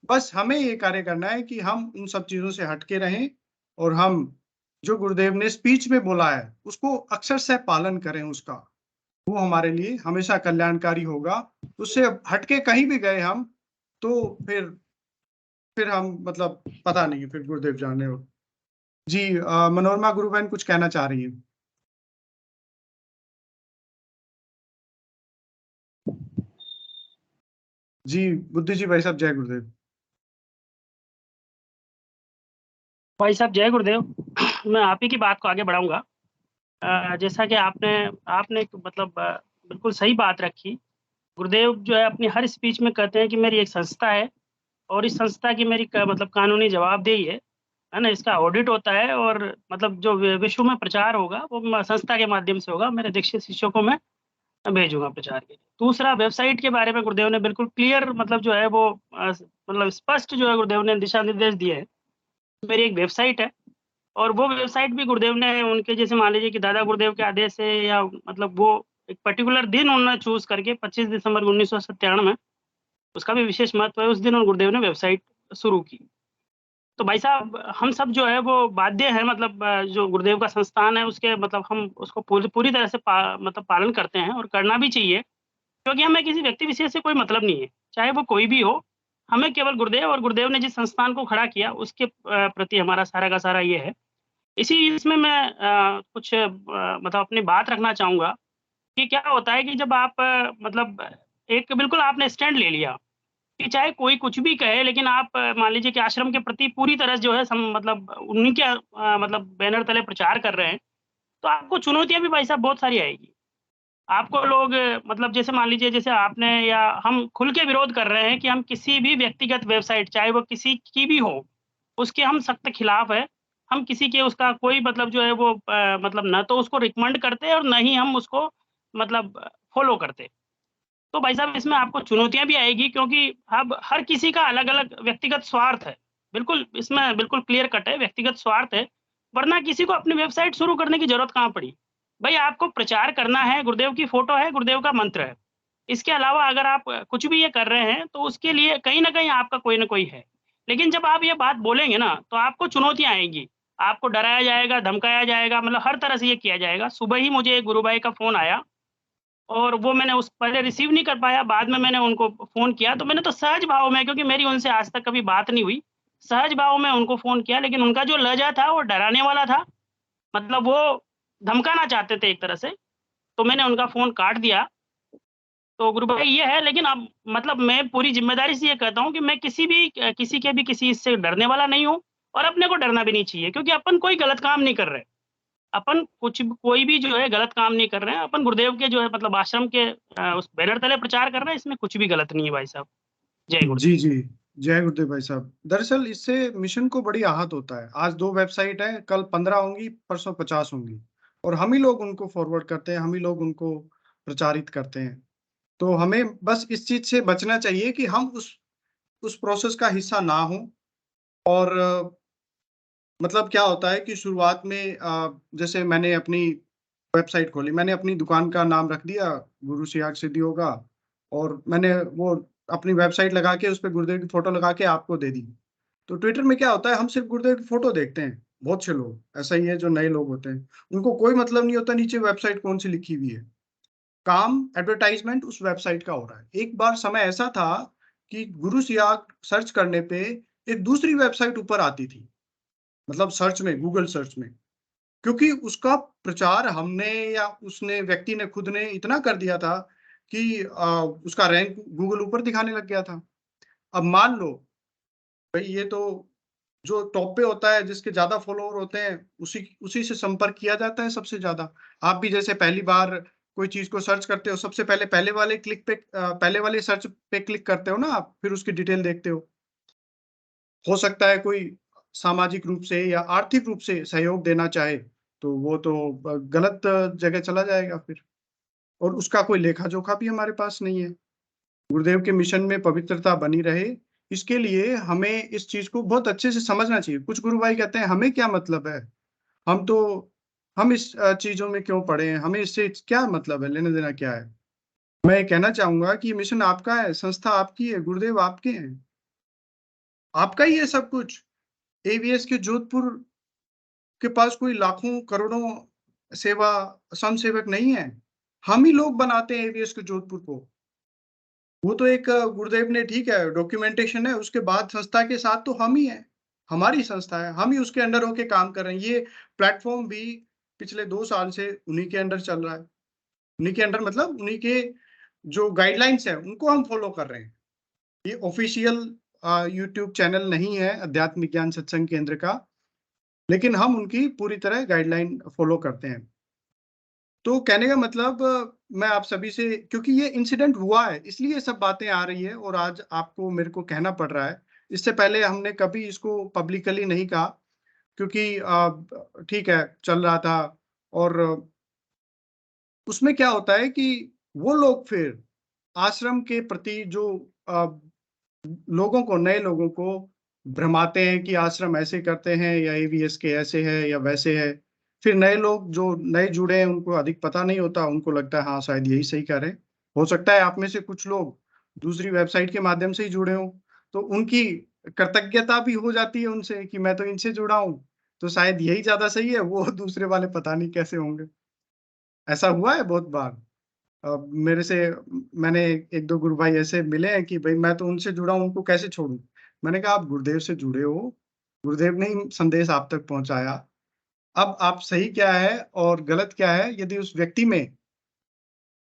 बस हमें ये कार्य करना है कि हम उन सब चीजों से हटके रहें और हम जो गुरुदेव ने स्पीच में बोला है उसको अक्षरशः पालन करें उसका। वो हमारे लिए हमेशा कल्याणकारी होगा। उससे हटके कहीं भी गए हम तो फिर हम मतलब पता नहीं, फिर गुरुदेव जाने हो। जी मनोरमा गुरु बहन कुछ कहना चाह रही है। जी बुद्धि जी भाई साहब, जय गुरुदेव। भाई साहब जय गुरुदेव। मैं आप ही की बात को आगे बढ़ाऊंगा। जैसा कि आपने मतलब बिल्कुल सही बात रखी। गुरुदेव जो है अपनी हर स्पीच में कहते हैं कि मेरी एक संस्था है और इस संस्था की मेरी मतलब कानूनी जवाबदेही है ना, इसका ऑडिट होता है और मतलब जो विश्व में प्रचार होगा वो संस्था के माध्यम से होगा। मेरे दीक्षित शिष्यों को मैं भेजूंगा प्रचार के लिए। दूसरा, वेबसाइट के बारे में गुरुदेव ने बिल्कुल क्लियर मतलब जो है वो मतलब स्पष्ट जो है गुरुदेव ने दिशा निर्देश दिए हैं। मेरी एक वेबसाइट है और वो वेबसाइट भी गुरुदेव ने उनके जैसे मान लीजिए कि दादा गुरुदेव के आदेश से या मतलब वो एक पर्टिकुलर दिन उन्होंने चूज करके 25 दिसंबर 1997 में, उसका भी विशेष महत्व है, उस दिन गुरुदेव ने वेबसाइट शुरू की। तो भाई साहब हम सब जो है वो बाध्य है मतलब जो गुरुदेव का संस्थान है उसके मतलब हम उसको पूरी तरह से मतलब पालन करते हैं और करना भी चाहिए, क्योंकि हमें किसी व्यक्ति विशेष से कोई मतलब नहीं है, चाहे वो कोई भी हो। हमें केवल गुरुदेव और गुरुदेव ने जिस संस्थान को खड़ा किया उसके प्रति हमारा सारा का सारा ये है। इसमें मैं कुछ मतलब अपनी बात रखना चाहूंगा कि क्या होता है कि जब आप मतलब एक बिल्कुल आपने स्टैंड ले लिया कि चाहे कोई कुछ भी कहे, लेकिन आप मान लीजिए कि आश्रम के प्रति पूरी तरह जो है मतलब उन्हीं के मतलब बैनर तले प्रचार कर रहे हैं, तो आपको चुनौतियां भी भाई साहब बहुत सारी आएगी। आपको लोग मतलब जैसे मान लीजिए जैसे आपने या हम खुल के विरोध कर रहे हैं कि हम किसी भी व्यक्तिगत वेबसाइट चाहे वो किसी की भी हो उसके हम सख्त खिलाफ है। हम किसी के उसका कोई मतलब जो है वो मतलब न तो उसको रिकमेंड करते और न ही हम उसको मतलब फॉलो करते। तो भाई साहब इसमें आपको चुनौतियां भी आएगी, क्योंकि अब हर किसी का अलग अलग व्यक्तिगत स्वार्थ है। बिल्कुल इसमें बिल्कुल क्लियर कट है, व्यक्तिगत स्वार्थ है, वरना किसी को अपनी वेबसाइट शुरू करने की जरूरत कहाँ पड़ी। भाई आपको प्रचार करना है, गुरुदेव की फोटो है, गुरुदेव का मंत्र है, इसके अलावा अगर आप कुछ भी ये कर रहे हैं तो उसके लिए कहीं ना कहीं आपका कोई ना कोई है। लेकिन जब आप ये बात बोलेंगे ना तो आपको चुनौतियां आएंगी, आपको डराया जाएगा, धमकाया जाएगा, मतलब हर तरह से ये किया जाएगा। सुबह ही मुझे एक गुरु भाई का फोन आया और वो मैंने उस पहले रिसीव नहीं कर पाया, बाद में मैंने उनको फोन किया तो मैंने तो सहज भाव में, क्योंकि मेरी उनसे आज तक कभी बात नहीं हुई, सहज भाव में उनको फोन किया, लेकिन उनका जो लहजा था वो डराने वाला था, मतलब वो धमकाना चाहते थे एक तरह से। तो मैंने उनका फोन काट दिया तो गुरु भाई ये है, लेकिन अब मतलब मैं पूरी जिम्मेदारी से ये कहता हूँ कि मैं किसी इससे डरने वाला नहीं हूँ, और अपने को डरना भी नहीं चाहिए, क्योंकि अपन कोई गलत काम नहीं कर रहे। अपन कोई भी जो है गलत काम नहीं कर रहे हैं। अपन गुरुदेव के जो है मतलब आश्रम के उस बैनर तले प्रचार कर रहे हैं, इसमें कुछ भी गलत नहीं है भाई साहब। जय गुरुदेव। जी जी, जय गुरुदेव भाई साहब। दरअसल इससे मिशन को बड़ी आहत होता है। आज 2 वेबसाइट है, कल 15 होंगी, परसों 50 होंगी, और हम ही लोग उनको फॉरवर्ड करते हैं, हम ही लोग उनको प्रचारित करते हैं। तो हमें बस इस चीज से बचना चाहिए कि हम उस प्रोसेस का हिस्सा ना हों। और मतलब क्या होता है कि शुरुआत में जैसे मैंने अपनी वेबसाइट खोली, मैंने अपनी दुकान का नाम रख दिया गुरु सियाग सिद्धि होगा, और मैंने वो अपनी वेबसाइट लगा के उस पे गुरुदेव की फोटो लगा के आपको दे दी। तो ट्विटर में क्या होता है, हम सिर्फ गुरुदेव की फोटो देखते हैं, बहुत से लोग ऐसा ही है जो नए लोग होते हैं, उनको कोई मतलब नहीं होता नीचे वेबसाइट कौन सी लिखी हुई है। काम एडवर्टाइजमेंट उस वेबसाइट का हो रहा है। एक बार समय ऐसा था कि गुरु सियाग सर्च करने पे एक दूसरी वेबसाइट ऊपर आती थी, मतलब सर्च में, गूगल सर्च में, क्योंकि उसका प्रचार हमने या उसने व्यक्ति ने खुद ने इतना कर दिया था कि उसका रैंक गूगल ऊपर दिखाने लग गया था। अब मान लो भाई, ये तो जो टॉप पे होता है, जिसके ज्यादा फॉलोअर होते हैं, उसी उसी से संपर्क किया जाता है सबसे ज्यादा। आप भी जैसे पहली बार कोई चीज को सर्च करते हो, सबसे पहले वाले क्लिक पे पहले वाले सर्च पे क्लिक करते हो ना आप, फिर उसकी डिटेल देखते हो सकता है कोई सामाजिक रूप से या आर्थिक रूप से सहयोग देना चाहे, तो वो तो गलत जगह चला जाएगा फिर, और उसका कोई लेखा-जोखा भी हमारे पास नहीं है। गुरुदेव के मिशन में पवित्रता बनी रहे, इसके लिए हमें इस चीज़ को बहुत अच्छे से समझना चाहिए। कुछ गुरु भाई कहते हैं, हमें क्या मतलब है? हम इस चीज़ों में क्यों पड़े हैं? हमें इससे क्या मतलब है? लेना-देना क्या है? मैं ये कहना चाहूँगा कि मिशन आपका है, संस्था आपकी है, गुरुदेव आपके हैं। आपका ही है सब कुछ। एवीएस के जोधपुर के पास कोई लाखों करोड़ों सेवा स्वयंसेवक नहीं है। हम ही लोग बनाते हैं एवीएस के जोधपुर को। वो तो एक गुरुदेव ने ठीक है डॉक्यूमेंटेशन है, उसके बाद संस्था के साथ तो हम ही हैं। हमारी संस्था है, हम ही उसके अंडर होके काम कर रहे हैं। ये प्लेटफ़ॉर्म भी पिछले 2 साल से उन्हीं के अंडर चल रहा है। उन्हीं के अंडर मतलब उन्हीं के जो गाइडलाइंस हैं, उनको हम फ़ॉलो कर रहे हैं। ये ऑफ़िशियल यूट्यूब चैनल नहीं है अध्यात्म विज्ञान सत्संग केंद्र का, लेकिन हम उनकी पूरी तरह गाइडलाइन फ़ॉलो करते हैं। तो कहने का मतलब मैं आप सभी से, क्योंकि ये इंसिडेंट हुआ है, इसलिए ये सब बातें आ रही है और आज आपको मेरे को कहना पड़ रहा है। इससे पहले हमने कभी इसको पब्लिकली नहीं कहा, क्योंकि ठीक है, चल रहा था, और उसमें क्या होता है कि वो लोग फिर आश्रम के प्रति जो लोगों को, नए लोगों को भ्रमाते हैं कि आश्रम ऐसे करते हैं या एवीएस के ऐसे है या वैसे है। फिर नए लोग जो नए जुड़े हैं, उनको अधिक पता नहीं होता, उनको लगता है हाँ शायद यही सही कह रहे हैं। हो सकता है आप में से कुछ लोग दूसरी वेबसाइट के माध्यम से ही जुड़े हों, तो उनकी कृतज्ञता भी हो जाती है उनसे कि मैं तो इनसे जुड़ा हूँ, तो शायद यही ज़्यादा सही है, वो दूसरे वाले पता नहीं कैसे होंगे। ऐसा हुआ है बहुत बार। मेरे से मैंने 1-2 गुरु भाई ऐसे मिले हैं कि भई मैं तो उनसे जुड़ा हूँ, उनको कैसे छोड़ूँ? मैंने कहा आप गुरुदेव से जुड़े हो, गुरुदेव ने ही संदेश आप तक पहुँचाया। अब आप सही क्या है और गलत क्या है, यदि उस व्यक्ति में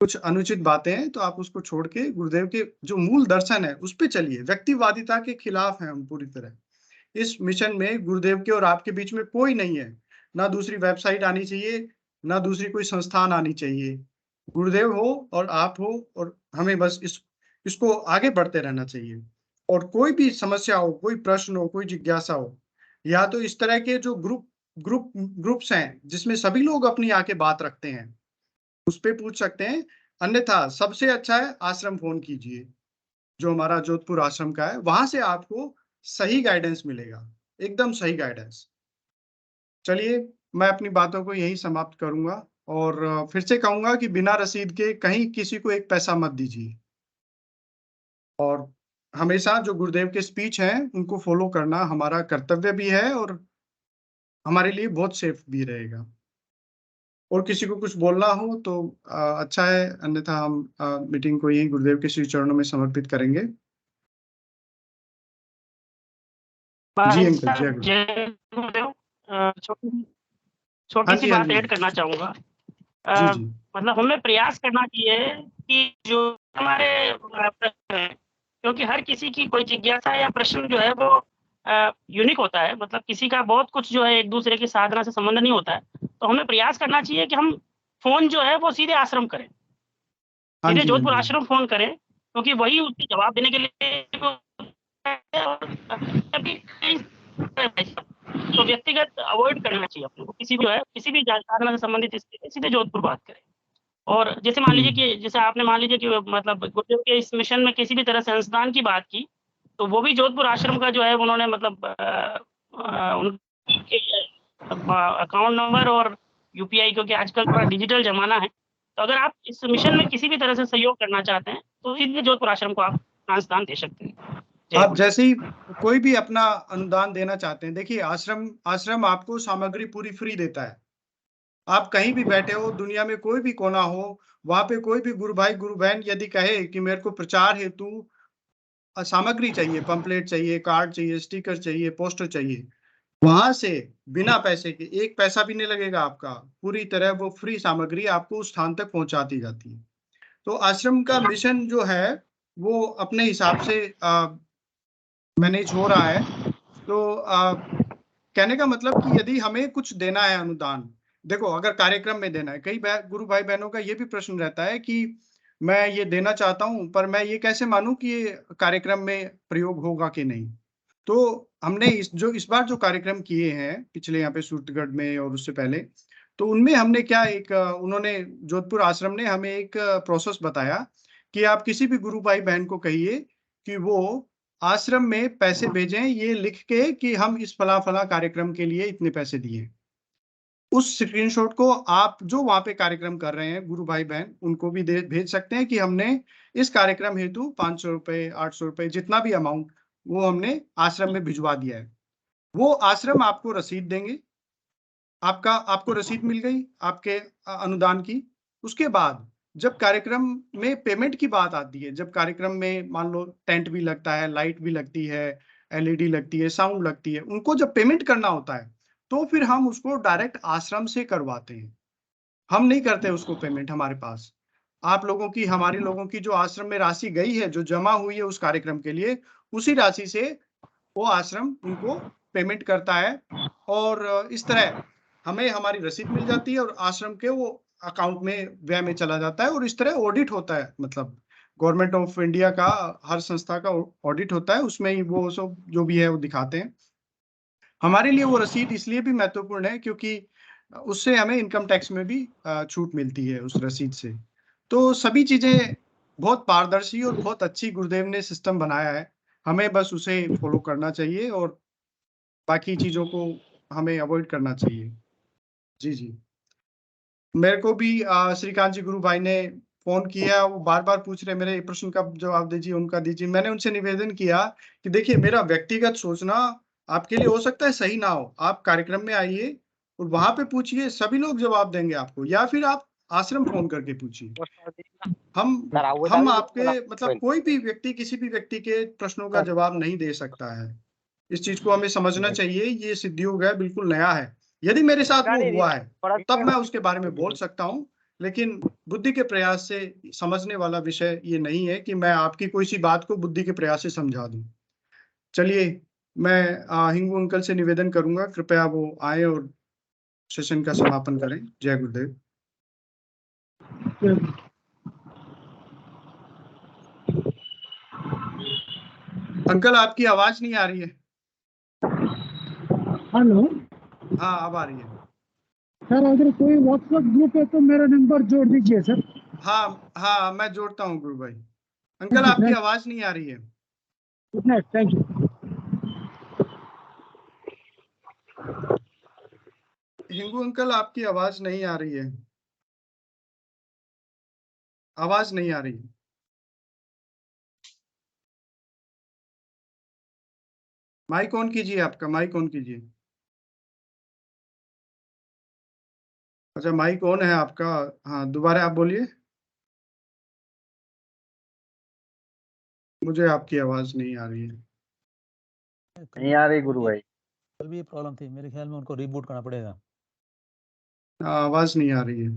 कुछ अनुचित बातें हैं, तो आप उसको छोड़ के गुरुदेव के जो मूल दर्शन है, उस पे चलिए। व्यक्तिवादिता के खिलाफ हैं हम पूरी तरह। इस मिशन में गुरुदेव के और आपके बीच में कोई नहीं है। ना दूसरी वेबसाइट आनी चाहिए, ना दूसरी कोई संस्थान आनी चाहिए। गुरुदेव हो और आप हो, और हमें बस इसको आगे बढ़ते रहना चाहिए। और कोई भी समस्या हो, कोई प्रश्न हो, कोई जिज्ञासा हो, या तो इस तरह के जो ग्रुप्स हैं, जिसमें सभी लोग अपनी आके बात रखते हैं, उस पे पूछ सकते हैं। अन्यथा सबसे अच्छा है आश्रम फ़ोन कीजिए, जो हमारा जोधपुर आश्रम का है, वहाँ से आपको सही गाइडेंस मिलेगा, एकदम सही गाइडेंस। चलिए, मैं अपनी बातों को यहीं समाप्त करूँगा, और फिर से कहूँगा कि बिना रसीद के कहीं किसी को 1 पैसा मत दीजिए। और हमेशा जो गुरुदेव के स्पीच हैं, उनको फ़ॉलो करना हमारा कर्तव्य भी है और हमारे लिए बहुत सेफ भी रहेगा। और किसी को कुछ बोलना हो तो अच्छा है, अन्यथा हम मीटिंग को यहीं गुरुदेव के श्री चरणों में समर्पित करेंगे। जी अंकल, जय गुरु। जय गुरुदेव। छोटी हाँ छोटी सी जी, हाँ बात जी। ऐड करना चाहूँगा। जी, जी। मतलब हमें प्रयास करना चाहिए कि जो हमारे प्रश्न हैं, क्योंकि हर किसी की कोई जिज्ञासा या प्रश्न जो है वो यूनिक होता है, मतलब किसी का बहुत कुछ जो है एक दूसरे की साधना से संबंध नहीं होता है। तो हमें प्रयास करना चाहिए कि हम फ़ोन जो है वो सीधे आश्रम करें, हाँ सीधे जी, हाँ जोधपुर जी। आश्रम फ़ोन करें, क्योंकि वही उसके जवाब देने के लिए तो व्यक्तिगत अवॉइड करना चाहिए अपने को, किसी भी जो है, किसी भी साधना से संबंधित स्थिति सीधे जोधपुर बात करें। और जैसे मान लीजिए कि जैसे आपने मान लीजिए कि मतलब गुरुदेव के इस मिशन में किसी भी तरह से अंशदान की बात की, तो वो भी जोधपुर आश्रम का जो है उन्होंने मतलब उनके अकाउंट नंबर और यूपीआई, क्योंकि आजकल थोड़ा डिजिटल ज़माना है, तो अगर आप इस मिशन में किसी भी तरह से सहयोग करना चाहते हैं, तो सीधे जोधपुर आश्रम को आप अंशदान दे सकते हैं। जय आप गुरुदेव। जैसे ही कोई भी अपना अनुदान देना चाहते हैं, देखिए आश्रम आपको सामग्री पूरी फ्री देता है। आप कहीं भी बैठे हो, दुनिया में कोई भी कोना हो, वहाँ पे कोई भी गुरु भाई, गुरु बहन यदि कहे कि मेरे को प्रचार हेतु सामग्री चाहिए, पंपलेट चाहिए, कार्ड चाहिए, स्टिकर चाहिए, पोस्टर चाहिए, वहाँ से बिना पैसे के 1 पैसा भी नहीं लगेगा आपका। पूरी तरह वो फ्री सामग्री आपको उस स्थान तक पहुँचा दी जाती है। तो आश्रम का मिशन जो है, वो अपने हिसाब से मैनेज हो रहा है। तो कहने का मतलब कि यदि हमें कुछ देना है अनुदान, देखो अगर कार्यक्रम में देना है, कई गुरु भाई बहनों का ये भी प्रश्न रहता है कि मैं ये देना चाहता हूँ, पर मैं ये कैसे मानूं कि ये कार्यक्रम में प्रयोग होगा कि नहीं। तो हमने इस बार जो कार्यक्रम किए हैं, पिछले यहाँ पे सूरतगढ़ में और उससे पहले, तो उनमें हमने क्या एक उन्होंने जोधपुर आश्रम ने हमें एक प्रोसेस बताया कि आप किसी भी गुरु भाई बहन को कहिए कि वो आश्रम में पैसे भेजें, ये लिख के कि हम इस फला-फला कार्यक्रम के लिए इतने पैसे दिए। उस स्क्रीनशॉट को आप जो वहाँ पे कार्यक्रम कर रहे हैं, गुरु भाई-बहन, उनको भी दे भेज सकते हैं कि हमने इस कार्यक्रम हेतु ₹500, ₹800 जितना भी अमाउंट, वो हमने आश्रम में भिजवा दिया है। वो आश्रम आपको रसीद देंगे। आपको रसीद मिल गई आपके अनुदान की। उसके बाद जब कार्यक्रम में पेमेंट की बात आती है, जब कार्यक्रम में मान लो टेंट भी लगता है, लाइट भी लगती है, एलईडी लगती है, साउंड लगती है, उनको जब पेमेंट करना होता है, तो फिर हम उसको डायरेक्ट आश्रम से करवाते हैं। हम नहीं करते उसको पेमेंट हमारे पास। आप लोगों की, हमारे लोगों की जो आश्रम में राशि गई है, जो जमा हुई है उस कार्यक्रम के लिए, उसी राशि से वो आश्रम उनको पेमेंट करता है और इस तरह हमें हमारी रसीद मिल जाती है और आश्रम के वो अकाउंट में व्यय में चला जाता है और इस तरह ऑडिट होता है। मतलब गवर्नमेंट ऑफ इंडिया का हर संस्था का ऑडिट होता है, उसमें ही वो सब जो भी है वो दिखाते हैं। हमारे लिए वो रसीद इसलिए भी महत्वपूर्ण है क्योंकि उससे हमें इनकम टैक्स में भी छूट मिलती है उस रसीद से। तो सभी चीज़ें बहुत पारदर्शी और बहुत अच्छी गुरुदेव ने सिस्टम बनाया है। हमें बस उसे फॉलो करना चाहिए और बाकी चीज़ों को हमें अवॉइड करना चाहिए। जी, जी। मेरे को भी श्रीकांत जी गुरु भाई ने फ़ोन किया, वो बार-बार पूछ रहे मेरे प्रश्न का जवाब दीजिए, उनका दीजिए। मैंने उनसे निवेदन किया कि देखिए मेरा व्यक्तिगत सोचना आपके लिए हो सकता है सही ना हो। आप कार्यक्रम में आइए और वहाँ पे पूछिए, सभी लोग जवाब देंगे आपको या फिर आप आश्रम फ़ोन करके पूछिए। हम आपके मतलब कोई भी व्यक्ति किसी भी व्यक्ति के प्रश्नों का जवाब नहीं दे सकता है। इस चीज़ को हमें समझना चाहिए, ये सिद्धयोग है, बिल्कुल नया है। यदि मेरे साथ वो हुआ है, तब मैं उसके बारे में बोल सकता हूँ, लेकिन बुद्धि के प्रयास से समझने वाला विषय ये नहीं है कि मैं आपकी कोई-सी बात को बुद्धि के प्रयास से समझा दूँ। चलिए, मैं हिंगू अंकल से निवेदन करूँगा, कृपया वो आएँ और सेशन का समापन करें। जय गुरुदेव। अंकल आपकी आवाज़ नहीं आ रही है। हेलो हाँ, अब आ रही है। सर, अगर कोई व्हाट्सएप ग्रुप है तो मेरा नंबर जोड़ दीजिए सर। हाँ, हाँ, मैं जोड़ता हूँ गुरु भाई। अंकल आपकी आवाज़ नहीं आ रही है। Good night, thank you. Hingoo uncle आपकी आवाज़ नहीं आ रही है। आवाज़ नहीं आ रही है। माइक ऑन कीजिए आपका, माइक ऑन कीजिए। अच्छा माइक ऑन है आपका। हाँ, दोबारा आप बोलिए। मुझे आपकी आवाज़ नहीं आ रही है। नहीं आ रही गुरु भाई। कल भी ये प्रॉब्लम थी, मेरे ख्याल में उनको रीबूट करना पड़ेगा। आवाज़ नहीं आ रही है।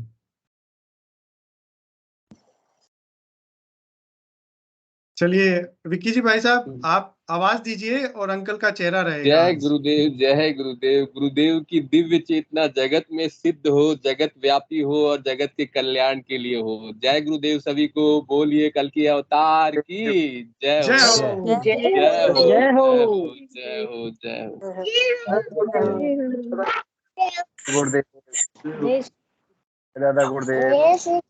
चलिए विक्की जी, भाई साहब आप आवाज दीजिए और अंकल का चेहरा रहेगा। जय गुरुदेव, जय गुरुदेव। गुरुदेव की दिव्य चेतना जगत में सिद्ध हो, जगत व्यापी हो और जगत के कल्याण के लिए हो। जय गुरुदेव सभी को। बोलिए कल की अवतार की जय हो। जय हो। जय हो, जय हो। जय हो, जय हो। गुरुदेव दादा गुरुदेव।